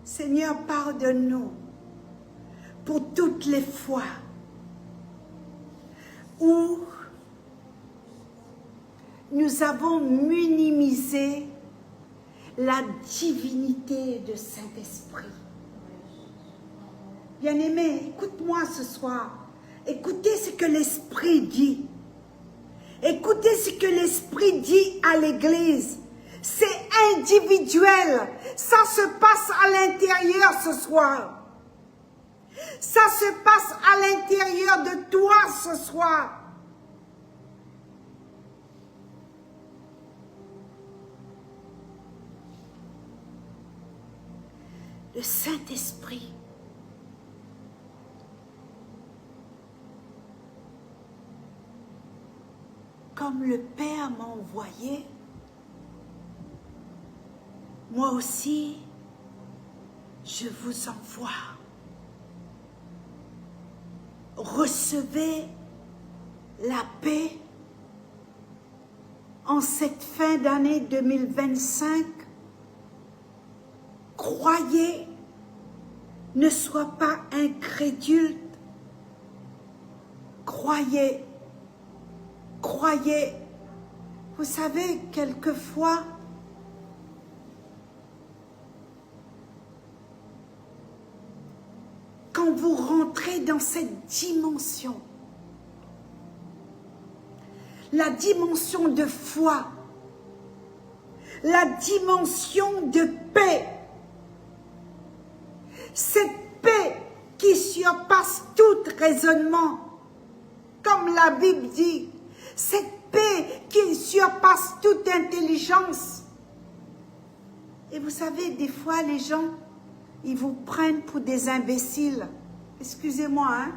Seigneur, pardonne-nous pour toutes les fois où nous avons minimisé la divinité de Saint-Esprit. Bien-aimé, écoute-moi ce soir. Écoutez ce que l'Esprit dit. Écoutez ce que l'Esprit dit à l'Église. C'est individuel. Ça se passe à l'intérieur ce soir. Ça se passe à l'intérieur de toi ce soir. Le Saint-Esprit comme le Père m'a envoyé, moi aussi, je vous envoie. Recevez la paix en cette fin d'année 2025, croyez, ne sois pas incrédule. Croyez, croyez. Vous savez, quelquefois, quand vous rentrez dans cette dimension, la dimension de foi, la dimension de paix, cette paix qui surpasse tout raisonnement, comme la Bible dit, cette paix qui surpasse toute intelligence. Et vous savez, des fois, les gens, ils vous prennent pour des imbéciles. Excusez-moi, hein.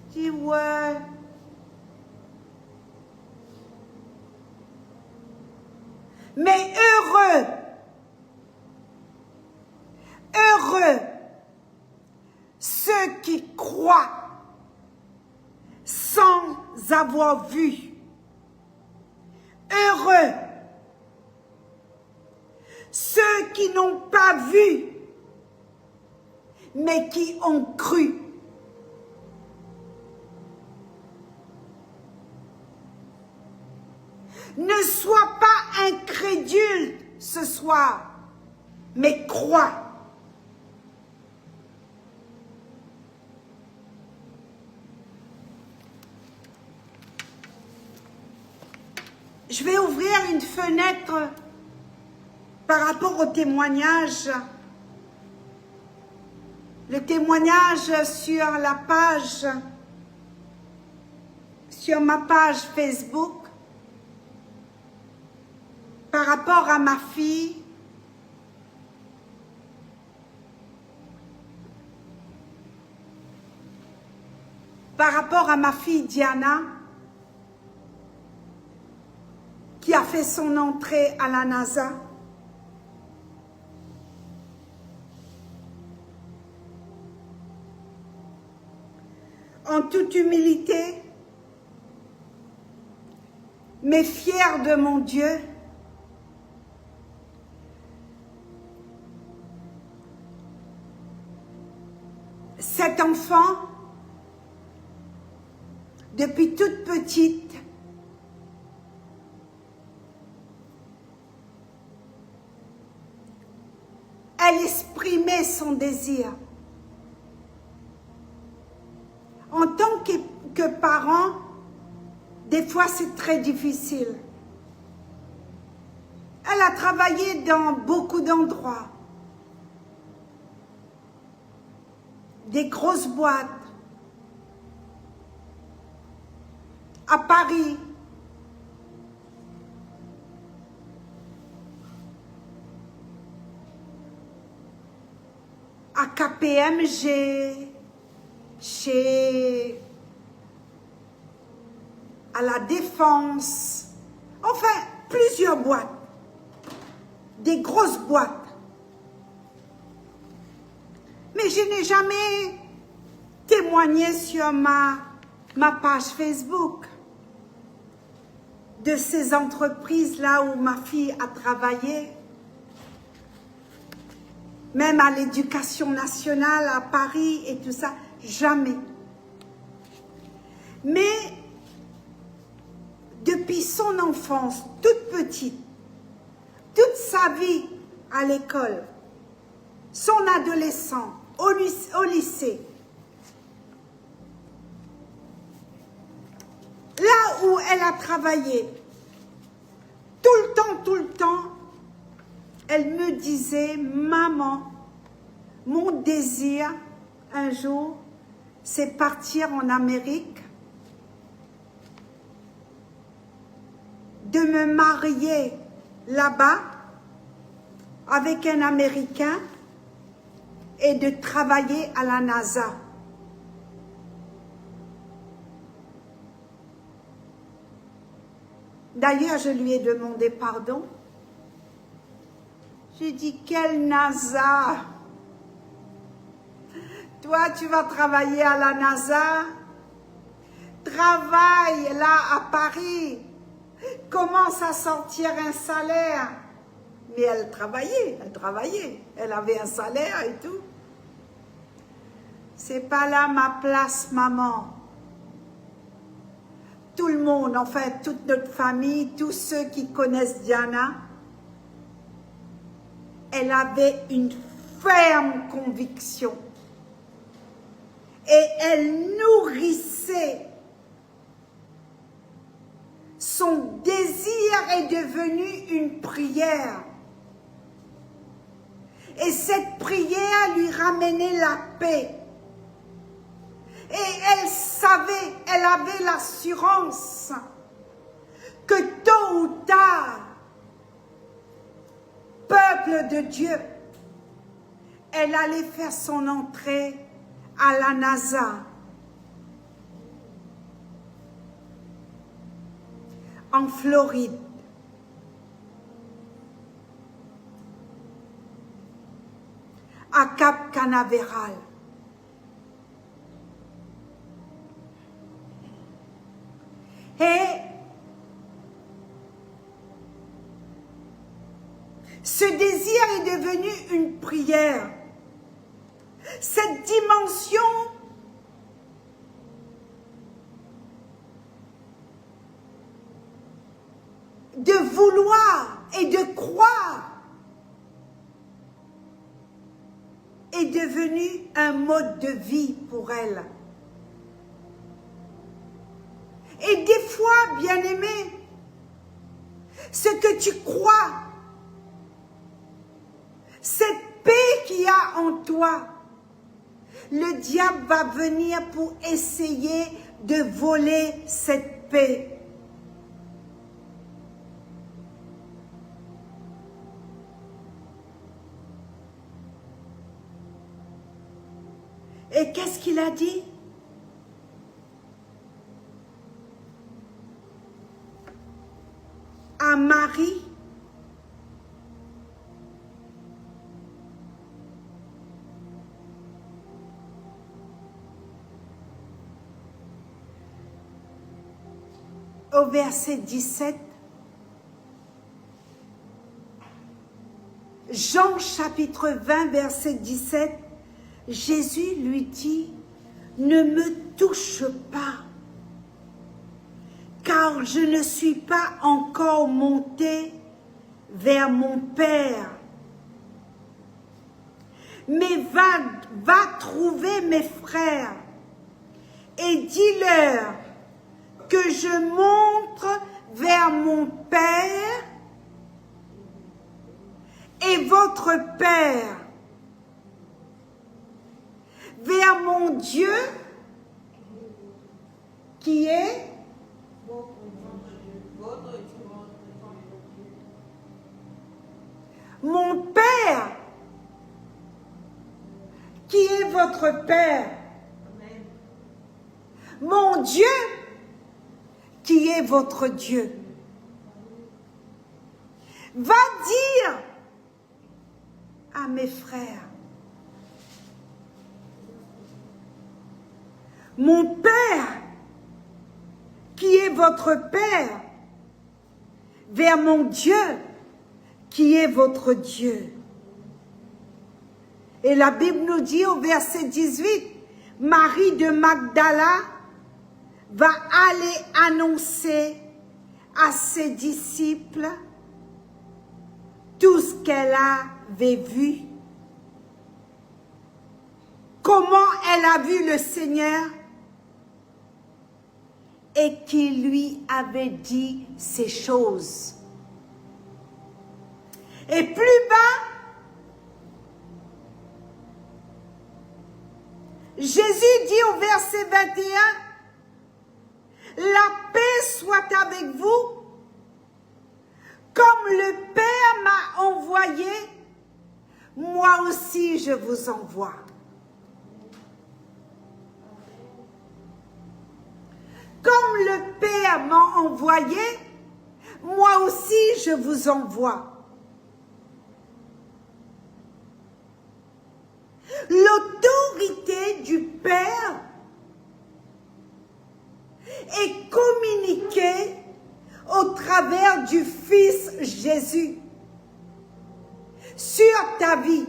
Je dis, ouais. Mais heureux, heureux, ceux qui croient sans avoir vu. Heureux, ceux qui n'ont pas vu, mais qui ont cru. Ne sois pas incrédule ce soir, mais crois. Je vais ouvrir une fenêtre par rapport au témoignage. Le témoignage sur la page, sur ma page Facebook, par rapport à ma fille, par rapport à ma fille Diana, qui a fait son entrée à la NASA. En toute humilité, mais fière de mon Dieu, cet enfant, depuis toute petite, elle exprimait son désir. En tant que parent, des fois c'est très difficile. Elle a travaillé dans beaucoup d'endroits. Des grosses boîtes. À Paris. À KPMG. À la Défense. Enfin, plusieurs boîtes. Des grosses boîtes. Mais je n'ai jamais témoigné sur ma page Facebook de ces entreprises-là où ma fille a travaillé. Même à l'Éducation nationale à Paris et tout ça, jamais. Mais depuis son enfance, toute petite, toute sa vie à l'école, son adolescent, au lycée, là où elle a travaillé, tout le temps, elle me disait, maman, mon désir un jour, c'est partir en Amérique, de me marier là-bas avec un Américain et de travailler à la NASA. D'ailleurs, je lui ai demandé pardon. J'ai dit, quelle NASA? Toi, tu vas travailler à la NASA? Travaille là à Paris. commence à sortir un salaire. Mais elle travaillait. Elle avait un salaire et tout. C'est pas là ma place, maman. Tout le monde, en fait, toute notre famille, tous ceux qui connaissent Diana, elle avait une ferme conviction. Et elle nourrissait. Son désir est devenu une prière. Et cette prière lui ramenait la paix. Et elle savait, elle avait l'assurance que tôt ou tard, peuple de Dieu, elle allait faire son entrée à la NASA. En Floride. À Cap Canaveral. Et ce désir est devenu une prière. Cette dimension de vouloir et de croire est devenu un mode de vie pour elle. Et des fois, bien-aimé, ce que tu crois, cette paix qu'il y a en toi, le diable va venir pour essayer de voler cette paix. Et qu'est-ce qu'il a dit? À Marie, au verset 17, Jean chapitre 20, verset 17, Jésus lui dit, ne me touche pas, car je ne suis pas encore monté vers mon Père. Mais va trouver mes frères et dis-leur que je monte vers mon Père et votre Père, vers mon Dieu qui est mon Père, qui est votre Père. Amen. Mon Dieu, qui est votre Dieu. Va dire à mes frères, mon Père, qui est votre Père, vers mon Dieu, qui est votre Dieu. Et la Bible nous dit au verset 18, Marie de Magdala va aller annoncer à ses disciples tout ce qu'elle avait vu, comment elle a vu le Seigneur et qui lui avait dit ces choses. Et plus bas, Jésus dit au verset 21, la paix soit avec vous, comme le Père m'a envoyé, moi aussi je vous envoie. Comme le Père m'a envoyé, moi aussi je vous envoie. L'autorité du Père est communiquée au travers Jésus sur ta vie.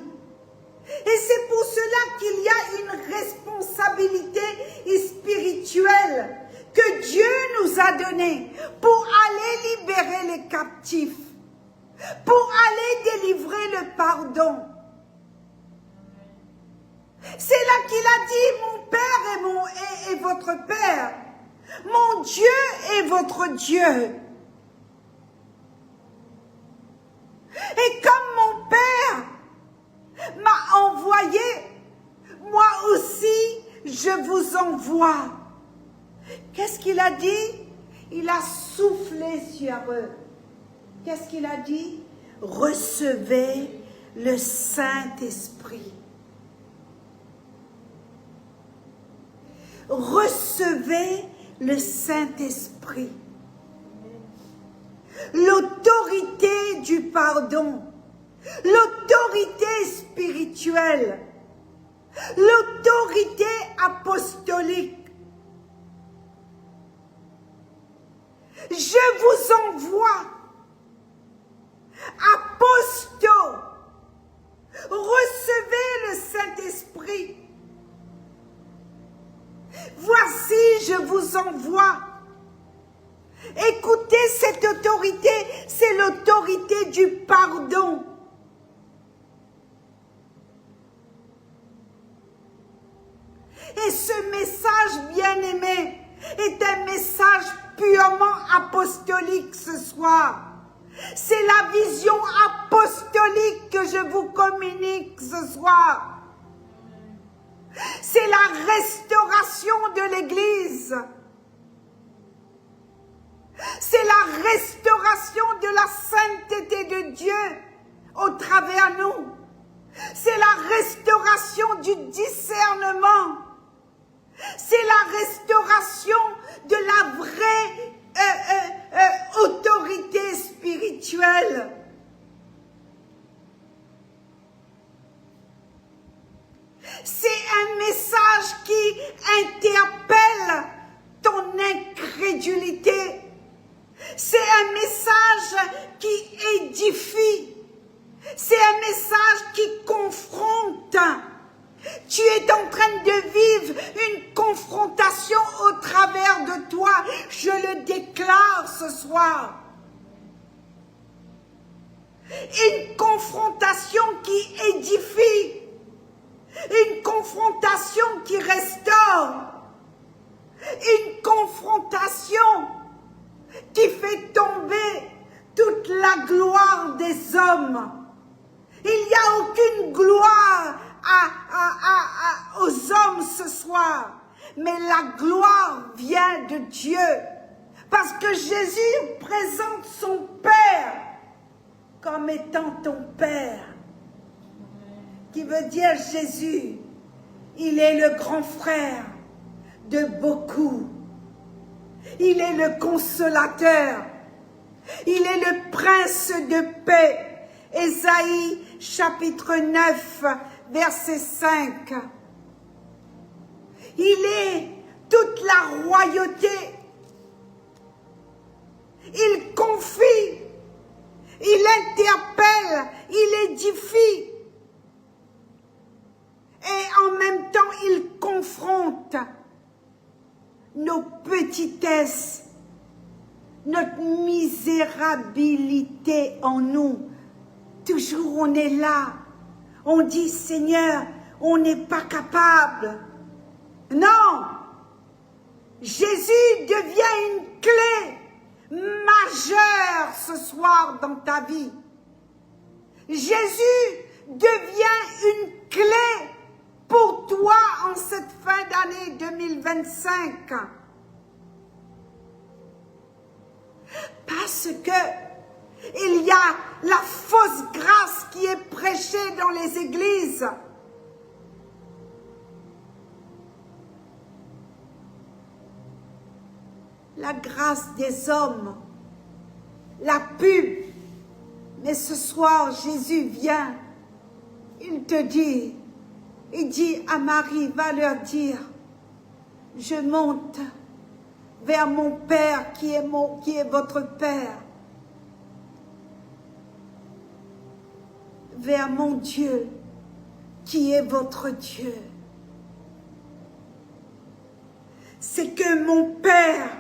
Et c'est pour cela qu'il y a une responsabilité spirituelle que Dieu nous a donnée pour aller libérer les captifs, pour aller délivrer le pardon. C'est là qu'il a dit, mon Père est votre Père, mon Dieu est votre Dieu. Et comme mon Père m'a envoyé, moi aussi je vous envoie. Qu'est-ce qu'il a dit? Il a soufflé sur eux. Qu'est-ce qu'il a dit? Recevez le Saint-Esprit. Recevez le Saint-Esprit. L'autorité du pardon, l'autorité spirituelle, l'autorité apostolique. Je vous envoie, apostaux, recevez le Saint-Esprit. Voici, je vous envoie. Écoutez cette autorité, c'est l'autorité du pardon. Et ce message, bien-aimé, est un message purement apostolique ce soir. C'est la vision apostolique que je vous communique ce soir. C'est la restauration de l'Église. C'est la restauration de la sainteté de Dieu au travers de nous. C'est la restauration du discernement. C'est la restauration de la vraie autorité spirituelle. C'est un message qui interpelle ton incrédulité. C'est un message qui édifie. C'est un message qui confronte. Tu es en train de vivre une confrontation au travers de toi. Je le déclare ce soir. Une confrontation qui édifie. Une confrontation qui restaure. Une confrontation qui fait tomber toute la gloire des hommes. Il n'y a aucune gloire aux hommes ce soir, mais la gloire vient de Dieu, parce que Jésus présente son Père comme étant ton Père, qui veut dire Jésus, il est le grand frère de beaucoup. Il est le consolateur. Il est le prince de paix. Ésaïe chapitre 9, verset 5. Il est toute la royauté. Il confie. Il interpelle. Il édifie. Et en même temps, il confronte nos petitesses, notre misérabilité en nous. Toujours on est là, on dit Seigneur, on n'est pas capable. Non, Jésus devient une clé majeure ce soir dans ta vie. Jésus devient une clé pour toi en cette fin d'année 2025. Parce que il y a la fausse grâce qui est prêchée dans les églises. La grâce des hommes, la pub. Mais ce soir, Jésus vient, il te dit, il dit à Marie, va leur dire, je monte vers mon Père qui est votre Père. vers mon Dieu, qui est votre Dieu. C'est que mon Père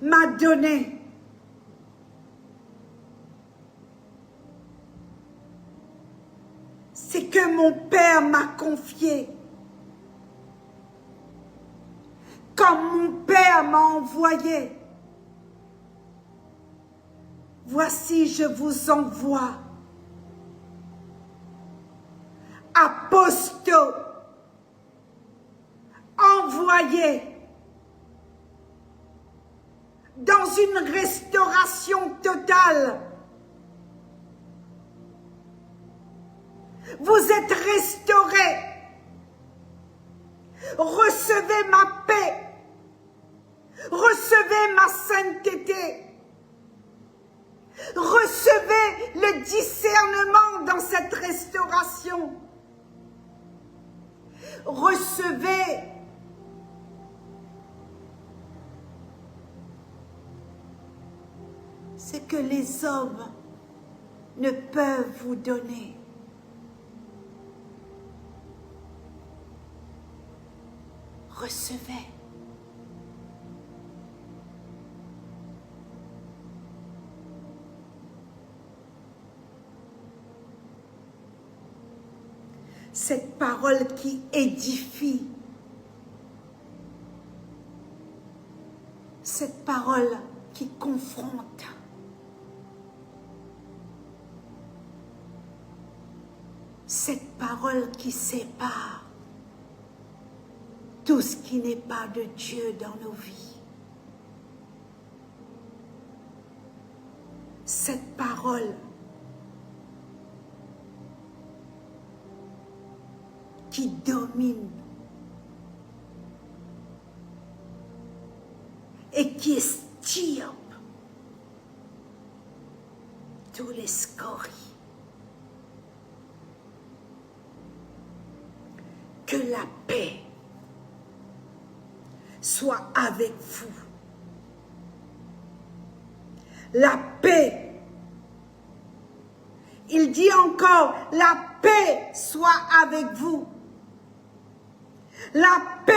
m'a donné. C'est que mon Père m'a confié. Comme mon Père m'a envoyé. Voici, je vous envoie. Apostaux, envoyés dans une restauration totale. Vous êtes restaurés. Recevez ma paix. Recevez ma sainteté. Recevez le discernement dans cette restauration. Recevez ce que les hommes ne peuvent vous donner. Recevez. Cette parole qui édifie, cette parole qui confronte, cette parole qui sépare tout ce qui n'est pas de Dieu dans nos vies. Cette parole qui domine et qui estirpe tous les scories. Que la paix soit avec vous. La paix. Il dit encore, la paix soit avec vous. La paix.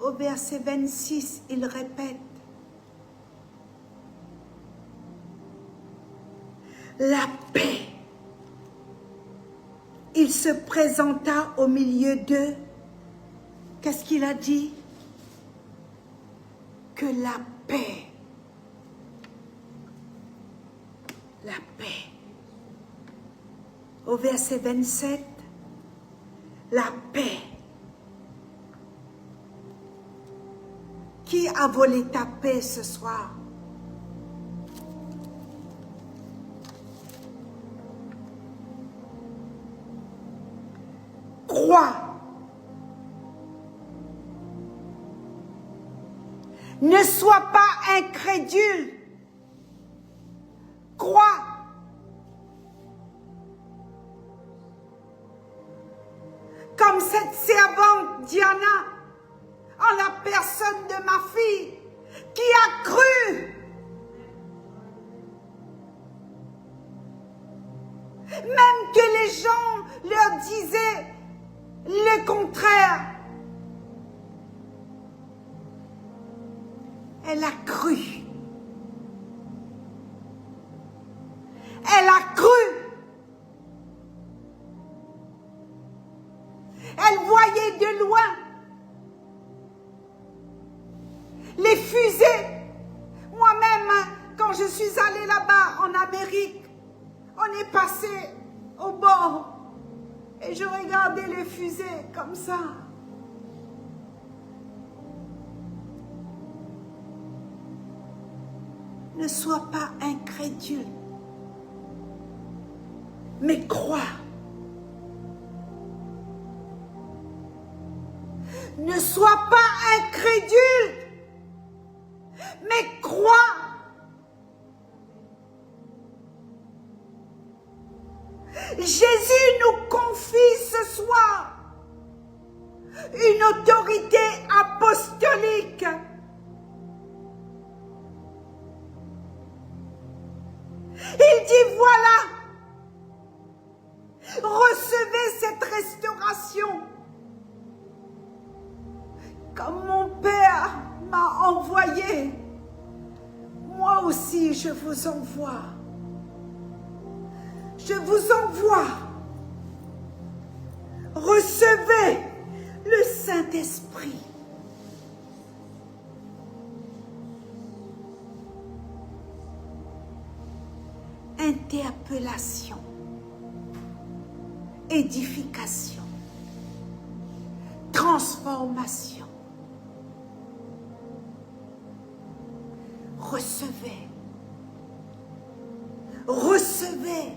Au verset 26, il répète, la paix. Il se présenta au milieu d'eux. Qu'est-ce qu'il a dit? Que la paix. La paix. Au verset 27, la paix. Qui a volé ta paix ce soir? Crois. Ne sois pas incrédule. Crois. Comme cette servante Diana, en la personne de ma fille, qui a cru. Même que les gens leur disaient le contraire. Elle a cru. Elle a cru. Elle voyait de loin les fusées. Moi-même, quand je suis allée là-bas en Amérique, on est passé au bord et je regardais les fusées comme ça. Ne sois pas incrédule, mais crois. Ne sois pas incrédule, mais crois. Jésus nous confie ce soir une autorité apostolique. Il dit voilà, recevez cette restauration. Comme mon Père m'a envoyé, moi aussi je vous envoie. Je vous envoie. Recevez le Saint-Esprit. Interpellation, édification, transformation. Recevez. Recevez.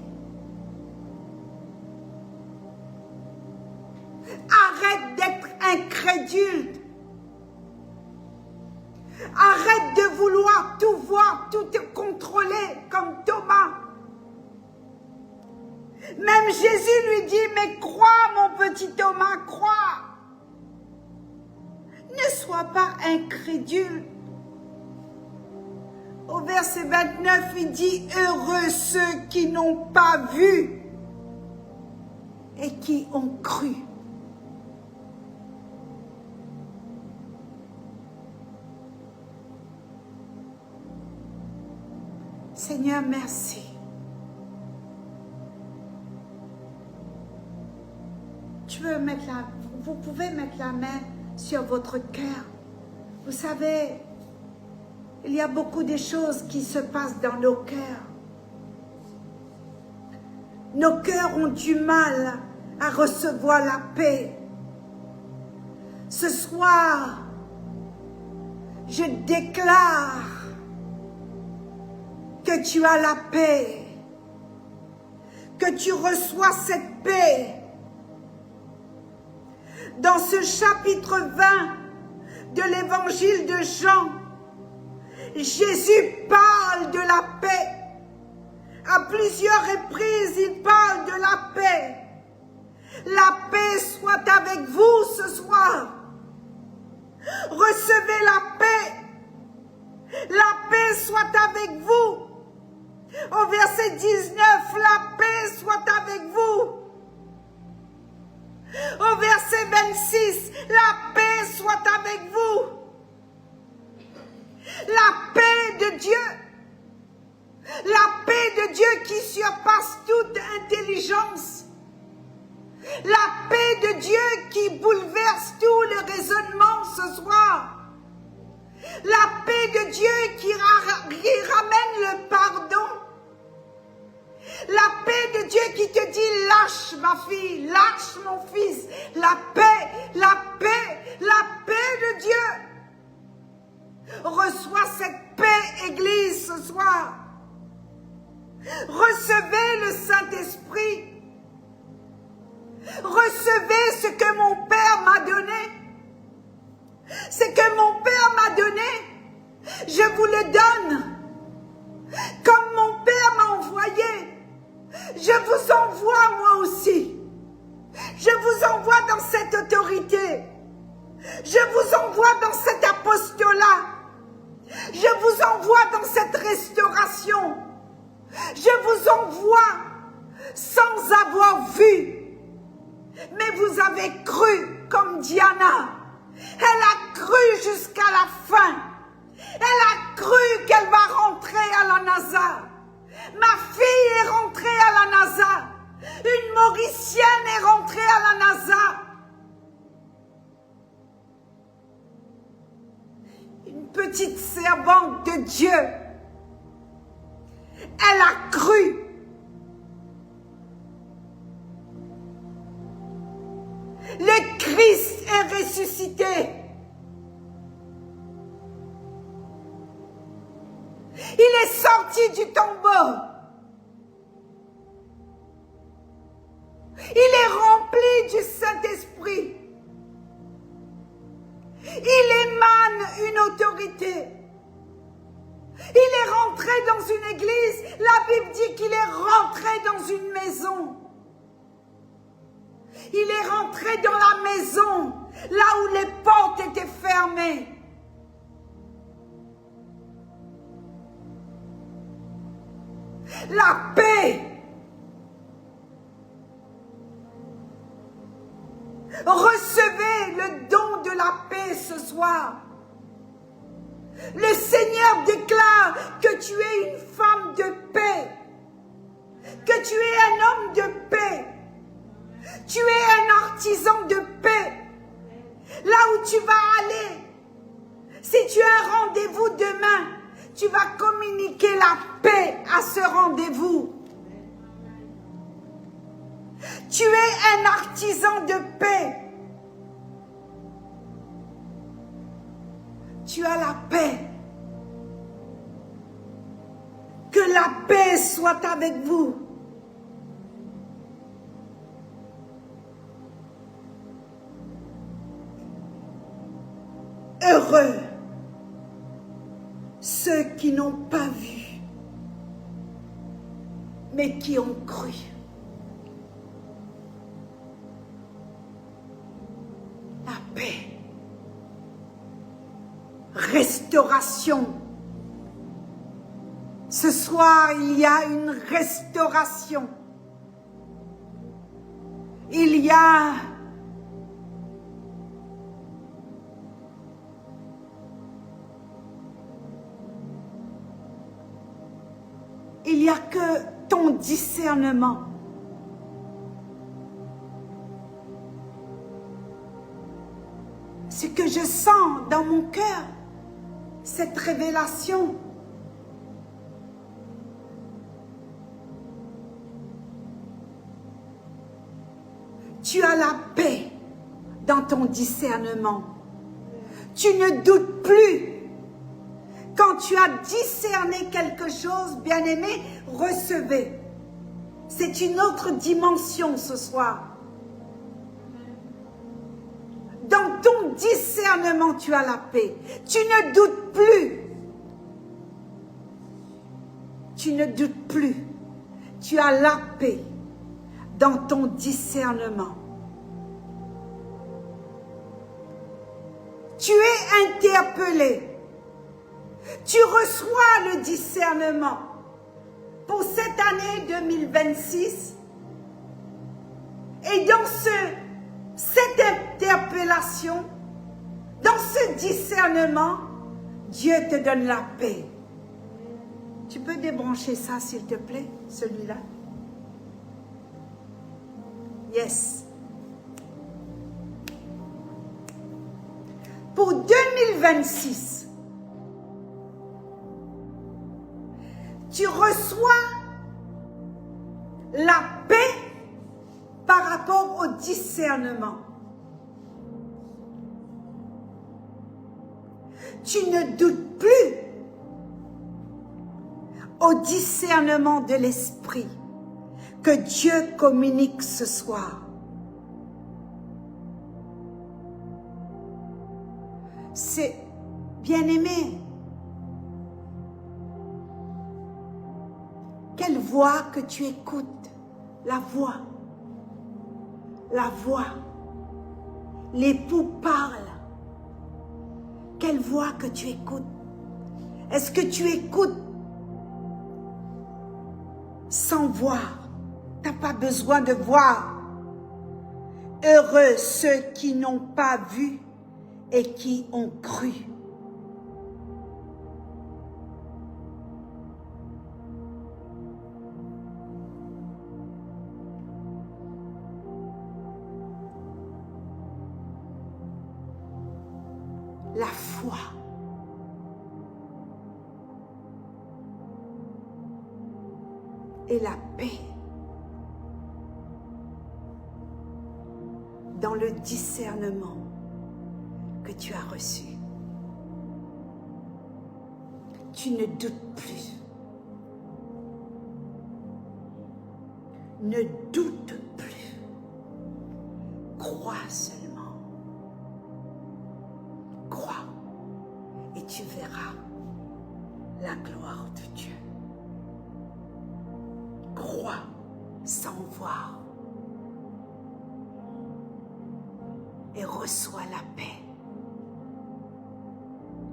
Arrête d'être incrédule. Arrête de vouloir tout voir, tout te contrôler comme Thomas. Même Jésus lui dit, mais crois mon petit Thomas, crois. Ne sois pas incrédule. Au verset 29, il dit, heureux ceux qui n'ont pas vu et qui ont cru. Seigneur, merci. Vous pouvez mettre la main sur votre cœur. Vous savez, il y a beaucoup de choses qui se passent dans nos cœurs. Nos cœurs ont du mal à recevoir la paix. Ce soir, je déclare que tu as la paix, que tu reçois cette paix. Dans ce chapitre 20 de l'évangile de Jean, Jésus parle de la paix. À plusieurs reprises, il parle de la paix. La paix soit avec vous ce soir. Recevez la paix. La paix soit avec vous. Au verset 19, la paix soit avec vous. Au verset 26, la paix soit avec vous. La paix de Dieu. La paix de Dieu qui surpasse toute intelligence. La paix de Dieu qui bouleverse tout le raisonnement ce soir. La paix de Dieu qui ramène le pardon. La paix de Dieu qui te dit lâche ma fille, lâche mon fils. La paix, la paix, la paix de Dieu. Reçois cette paix, Église, ce soir. Recevez le Saint-Esprit. Recevez ce que mon Père m'a donné. Ce que mon Père m'a donné, je vous le donne. Comme mon Père m'a envoyé, je vous envoie moi aussi. Je vous envoie dans cette autorité. Je vous envoie dans cet apostolat. Je vous envoie dans cette restauration. Je vous envoie sans avoir vu. Mais vous avez cru comme Diana. Elle a cru jusqu'à la fin. Elle a cru qu'elle va rentrer à la NASA. Ma fille est rentrée à la NASA. Une Mauricienne est rentrée à la NASA. Une petite servante de Dieu. Elle a cru. Le Christ est ressuscité. Il est sorti du tombeau. Il est rempli du Saint-Esprit. Il émane une autorité. Il est rentré dans une église. La Bible dit qu'il est rentré dans une maison. Il est rentré dans la maison, là où les portes étaient fermées. La paix. Recevez le don de la paix ce soir. Le Seigneur déclare que tu es une femme de paix, que tu es un homme de paix, tu es un artisan de paix. Là où tu vas aller, si tu as un rendez-vous demain, tu vas communiquer la paix à ce rendez-vous. Tu es un artisan de paix. Tu as la paix. Que la paix soit avec vous. Heureux ceux qui n'ont pas vu, mais qui ont cru. La paix. Restauration. Ce soir, il y a une restauration. Il y a que ton discernement. Ce que je sens dans mon cœur, cette révélation. Tu as la paix dans ton discernement. Tu ne doutes plus. Quand tu as discerné quelque chose, bien-aimé, recevez. C'est une autre dimension ce soir. Dans ton discernement, tu as la paix. Tu ne doutes plus. Tu ne doutes plus. Tu as la paix dans ton discernement. Tu es interpellé. Tu reçois le discernement pour cette année 2026. Et dans cette interpellation, dans ce discernement, Dieu te donne la paix. Tu peux débrancher ça, s'il te plaît, celui-là? Yes. Pour 2026, tu reçois la paix par rapport au discernement. Tu ne doutes plus au discernement de l'esprit que Dieu communique ce soir. C'est bien-aimé. Quelle voix que tu écoutes? La voix. La voix. L'époux parle. Quelle voix que tu écoutes? Est-ce que tu écoutes sans voir? Tu n'as pas besoin de voir. Heureux ceux qui n'ont pas vu et qui ont cru. La foi. Et la paix. Dans le discernement que tu as reçu. Tu ne doutes plus. Ne doute plus. Crois seulement. Crois et tu verras la gloire de Dieu. Crois sans voir. et reçois la paix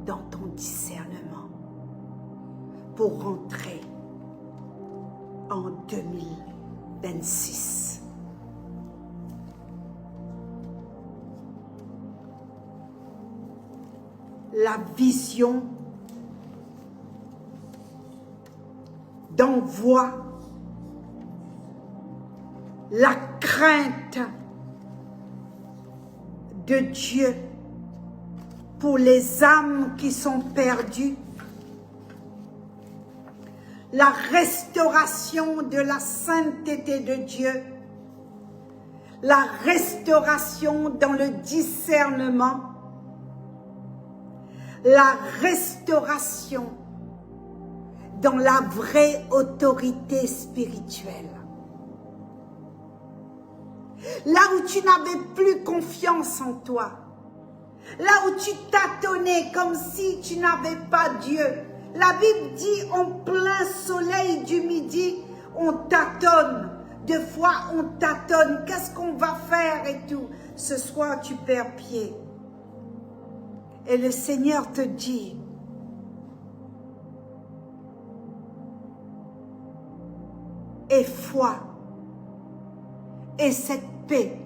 dans ton discernement pour rentrer en 2026. La vision d'envoi, la crainte de Dieu pour les âmes qui sont perdues, la restauration de la sainteté de Dieu, la restauration dans le discernement, la restauration dans la vraie autorité spirituelle. Là où tu n'avais plus confiance en toi, là où tu tâtonnais comme si tu n'avais pas Dieu. La Bible dit en plein soleil du midi, on tâtonne. Deux fois on tâtonne, qu'est-ce qu'on va faire et tout. Ce soir tu perds pied. Et le Seigneur te dit, et foi, et cette paix,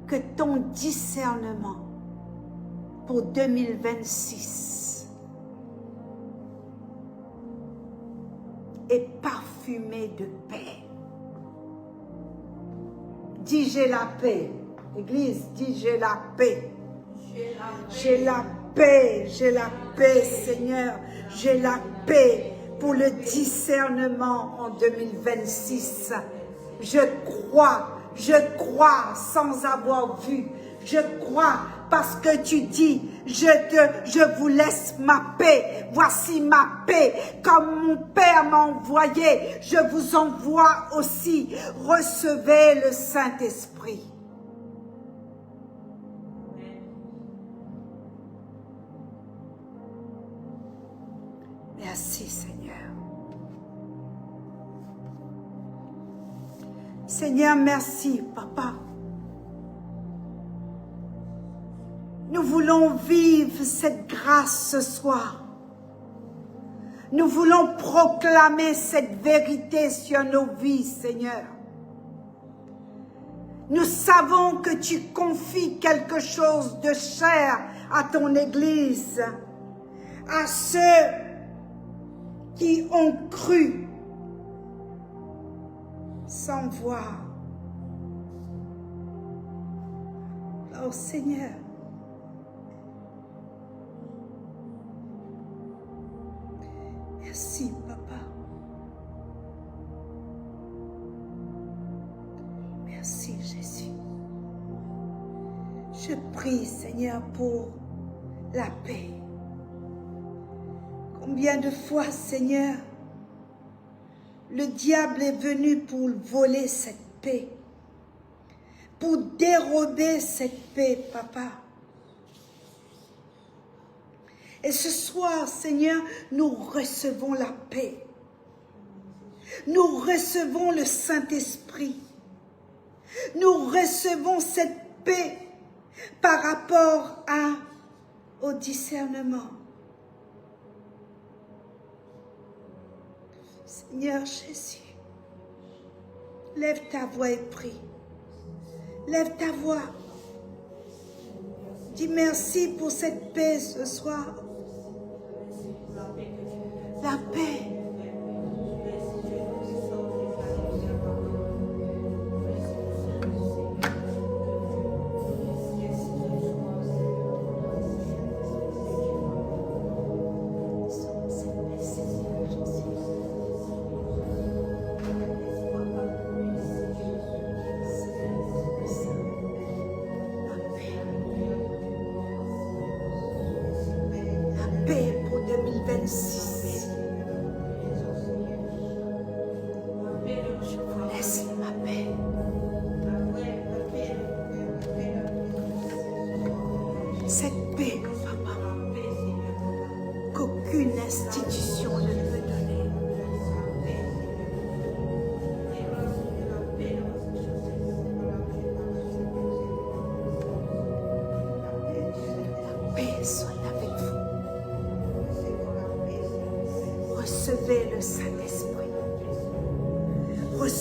que ton discernement pour 2026 est parfumé de paix. Dis j'ai la paix. Église, dis j'ai la paix. J'ai la paix, j'ai la paix, Seigneur. J'ai la paix pour le discernement en 2026. Je crois sans avoir vu. Je crois parce que tu dis, je vous laisse ma paix. Voici ma paix. Comme mon Père m'a envoyé, je vous envoie aussi. Recevez le Saint-Esprit. Merci Seigneur. Seigneur, merci Papa. Nous voulons vivre cette grâce ce soir. Nous voulons proclamer cette vérité sur nos vies, Seigneur. Nous savons que tu confies quelque chose de cher à ton Église, à ceux qui ont cru sans voir. Oh Seigneur, merci Papa. Merci Jésus. Je prie Seigneur pour la paix. Combien de fois Seigneur, le diable est venu pour voler cette paix, pour dérober cette paix, Papa. Et ce soir, Seigneur, nous recevons la paix. Nous recevons le Saint-Esprit. Nous recevons cette paix par rapport au discernement. Seigneur Jésus, lève ta voix et prie. Lève ta voix. Dis merci pour cette paix ce soir. La paix.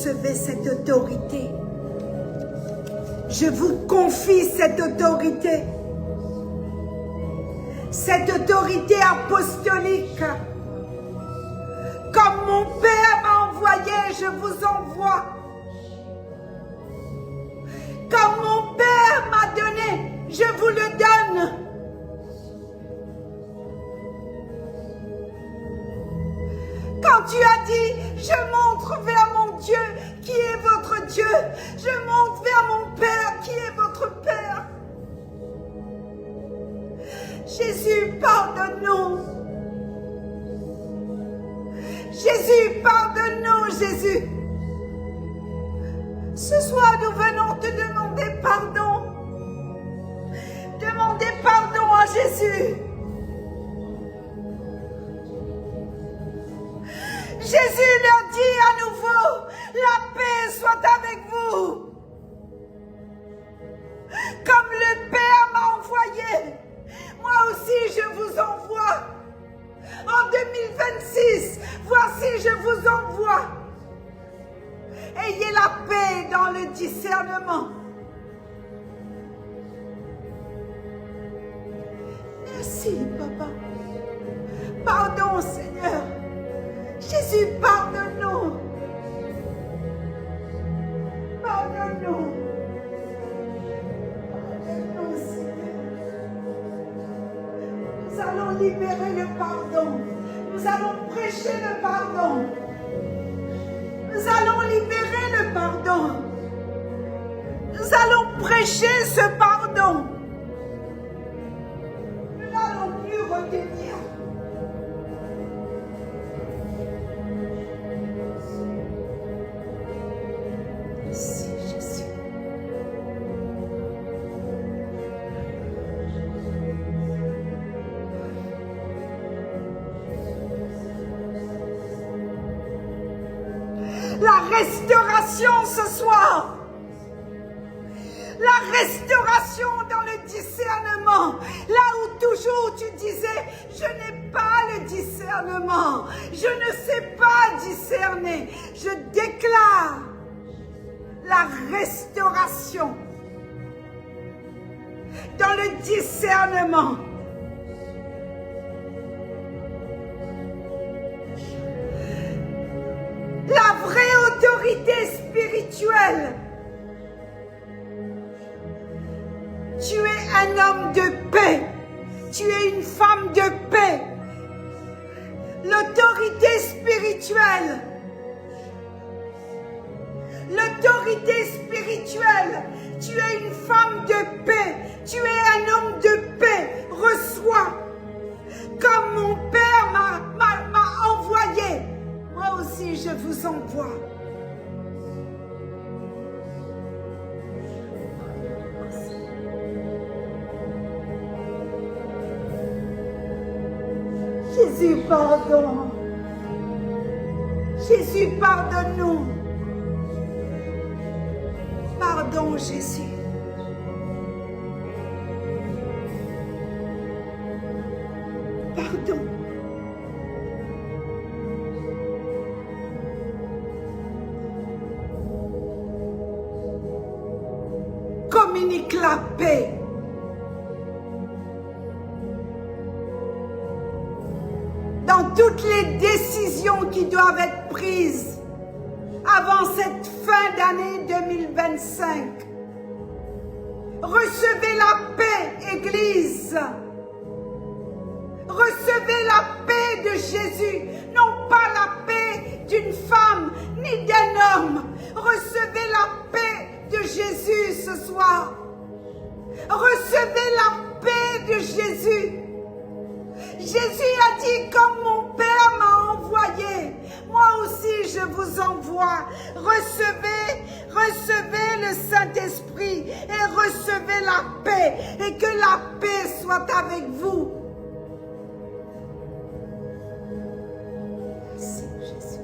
recevez cette autorité. Je vous confie cette autorité. Cette autorité apostolique. Comme mon Père m'a envoyé, je vous envoie. Comme mon Père m'a donné, je vous le donne. Quand tu as dit, je montre vers mon Dieu qui est votre Dieu, je montre vers mon Père qui est votre Père. Jésus, pardonne-nous. Jésus, pardonne-nous, Jésus. Ce soir, nous venons te demander pardon. Demandez pardon à Jésus. Jésus leur dit à nouveau, la paix soit avec vous. Comme le Père m'a envoyé, moi aussi je vous envoie. En 2026, voici je vous envoie. Ayez la paix dans le discernement. Merci, Papa. Pardon, Seigneur. Jésus, pardonne-nous. Pardonne-nous. Pardonne-nous, Seigneur. Nous allons libérer le pardon. Nous allons prêcher le pardon. Nous allons libérer le pardon. Nous allons prêcher ce pardon. Nous n'allons plus retenir. Merci, Jésus. La restauration ce soir. La restauration dans le discernement. Là où toujours tu disais, je n'ai pas le discernement. Je ne sais pas discerner. Je déclare la restauration dans le discernement. La vraie autorité spirituelle. Tu es un homme de paix. Tu es une femme de paix. L'autorité spirituelle. L'autorité spirituelle. Tu es une femme de paix. Tu es un homme de paix. Reçois. Comme mon Père m'a envoyé. Moi aussi, je vous envoie. Jésus, pardon. Jésus, pardonne-nous. Pardon, Jésus. Pardon. Communique la paix. Dans toutes les décisions qui doivent être prises avant cette fin d'année 2025. Recevez la paix, Église. Recevez la paix de Jésus, non pas la paix d'une femme ni d'un homme. Recevez la paix de Jésus ce soir. Recevez la paix de Jésus. Jésus a dit, comme mon Père m'a envoyé, moi aussi je vous envoie. Recevez le Saint-Esprit et recevez la paix. Et que la paix soit avec vous. Merci Jésus.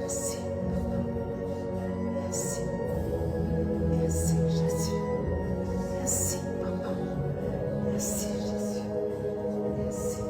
Merci. Merci. Merci Jésus. Merci Papa. Merci Jésus. Merci.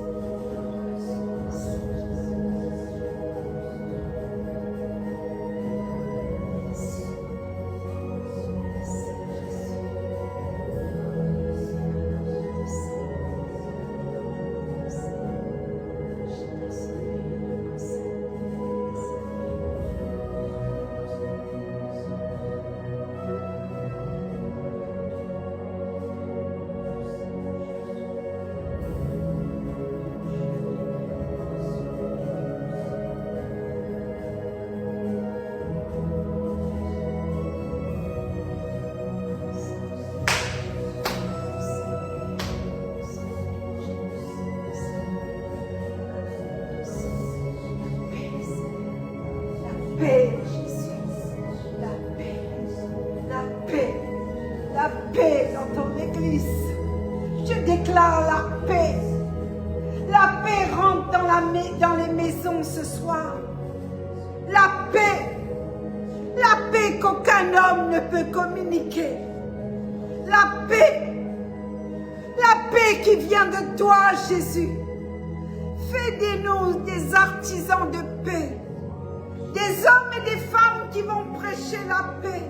donne ce soir. La paix qu'aucun homme ne peut communiquer. La paix qui vient de toi, Jésus. Fais de nous des artisans de paix, des hommes et des femmes qui vont prêcher la paix.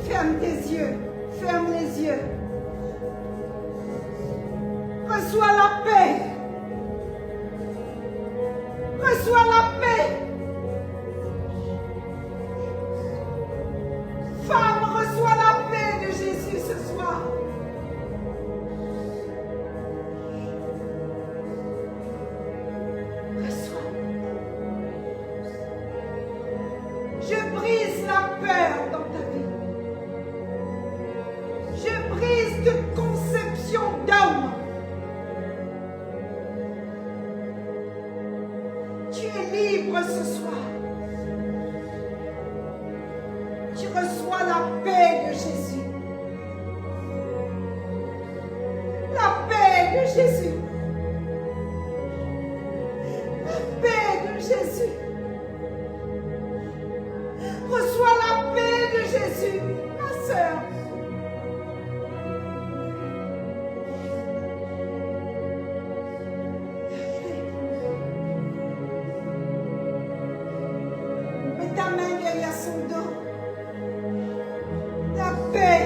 Ferme tes yeux, ferme les yeux. Reçois la paix. Reçois la paix. Femme, reçois la paix de Jésus ce soir. Reçois. Je brise la peur dans ta vie. Je brise toute conception d'homme. Tu es libre ce soir. Tu reçois la paix de Jésus. La paix de Jésus. La paix de Jésus. Reçois la paix de Jésus, ma sœur. Mets ta main derrière son dos. La paix.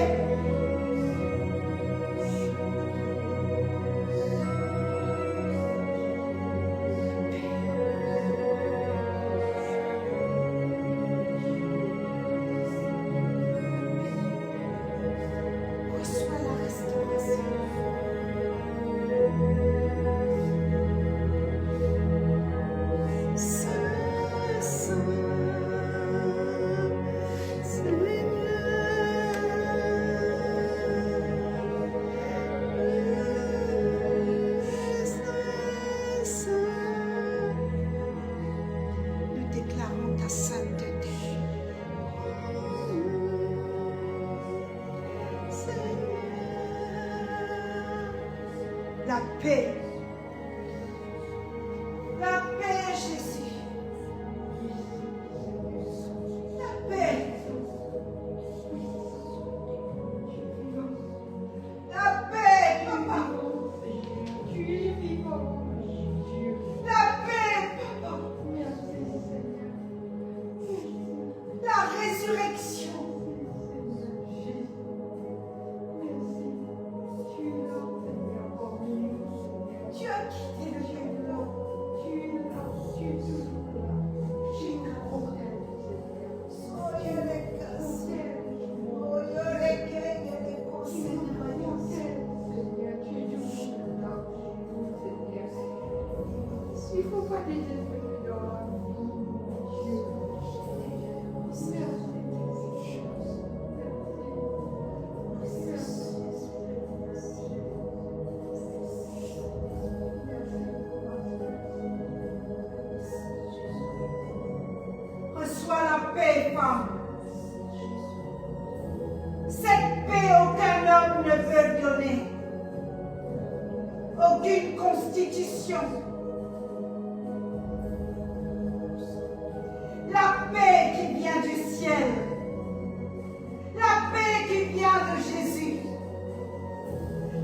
Reçois la restauration. Saint, Saint, nous déclarons ta sainteté. La paix. La paix, Jésus. La paix. La paix, Papa. Tu es vivant. La paix, Papa. La résurrection. Tu as quitté le lieu de l'eau. Il ne faut pas désespérer. Reçois la paix, femme. Cette paix, aucun homme ne peut donner. Aucune constitution. La paix qui vient du ciel. La paix qui vient de Jésus.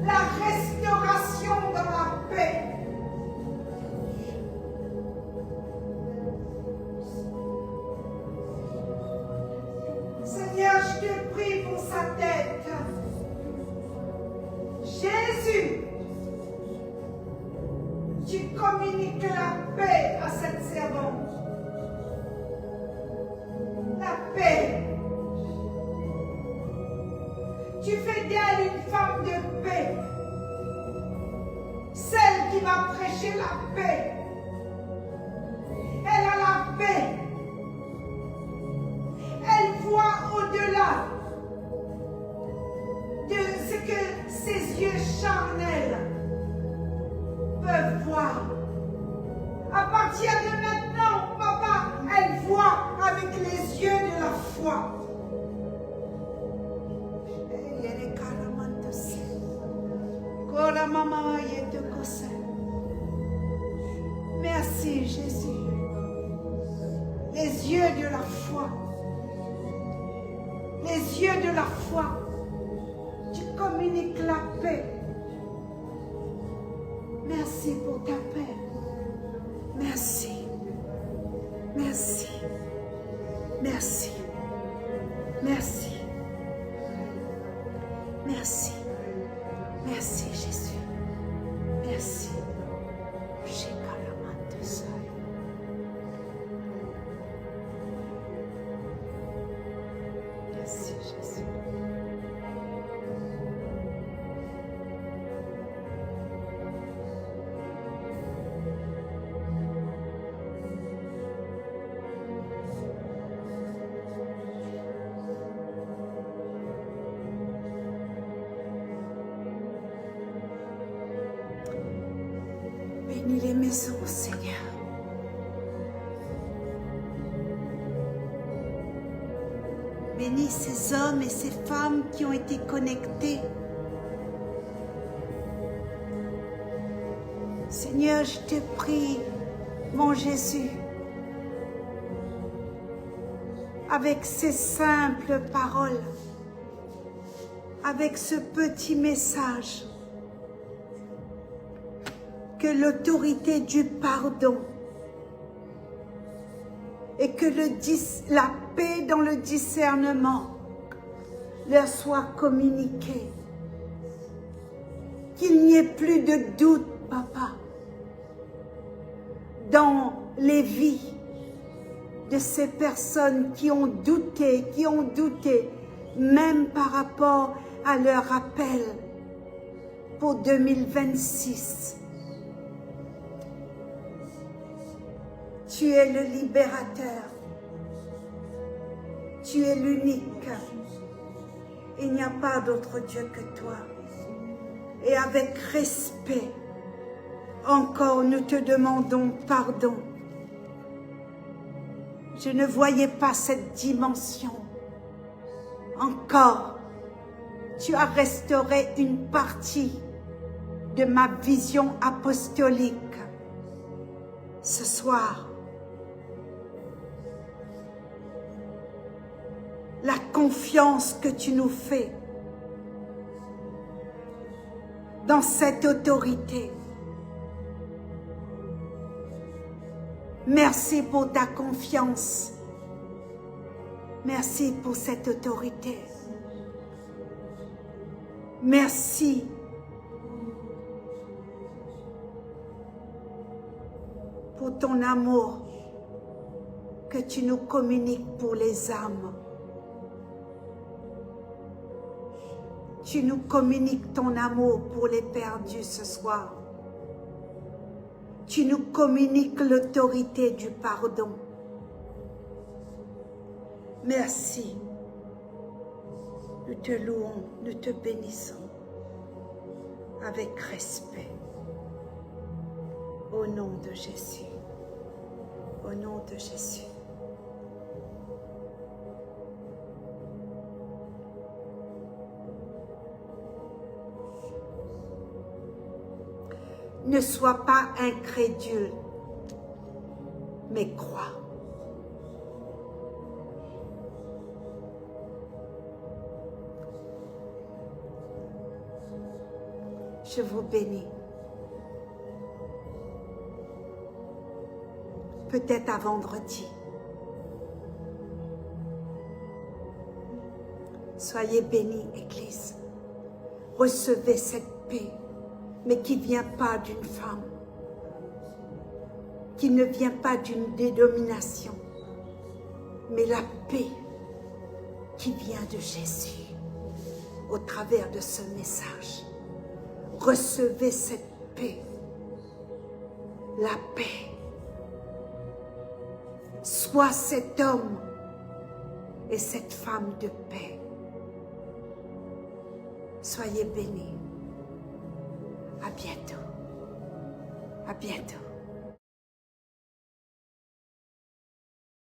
La restauration dans la paix. Seigneur, je te prie pour sa tête. Jésus, tu chercher la paix. Elle a la paix. Elle voit au-delà de ce que ses yeux charnels peuvent voir. À partir de maintenant, papa, elle voit avec les yeux de la foi. Merci Jésus. Les yeux de la foi. Les yeux de la foi. Tu communiques la paix. Merci pour ta paix. Merci. Merci. Merci. Merci. Merci. Merci Jésus. Merci. Merci Jésus. Bénis les maisons, Seigneur. Bénis ces hommes et ces femmes qui ont été connectés. Seigneur, je te prie, mon Jésus, avec ces simples paroles, avec ce petit message, que l'autorité du pardon et que la paix dans le discernement leur soit communiquée. Qu'il n'y ait plus de doute, papa, dans les vies de ces personnes qui ont douté, même par rapport à leur appel pour 2026. Tu es le libérateur. Tu es l'unique. Il n'y a pas d'autre Dieu que toi. Et avec respect, encore nous te demandons pardon. Je ne voyais pas cette dimension. Encore, tu as restauré une partie de ma vision apostolique. Ce soir, la confiance que tu nous fais dans cette autorité. Merci pour ta confiance. Merci pour cette autorité. Merci. Pour ton amour que tu nous communiques pour les âmes. Tu nous communiques ton amour pour les perdus ce soir. Tu nous communiques l'autorité du pardon. Merci. Nous te louons, nous te bénissons avec respect. Au nom de Jésus. Au nom de Jésus. Ne sois pas incrédule, mais crois. Je vous bénis. Peut-être à vendredi. Soyez bénis, Église. Recevez cette paix, mais qui ne vient pas d'une femme, qui ne vient pas d'une dénomination, mais la paix qui vient de Jésus au travers de ce message. Recevez cette paix la paix. Sois cet homme et cette femme de paix. Soyez bénis. À bientôt. À bientôt.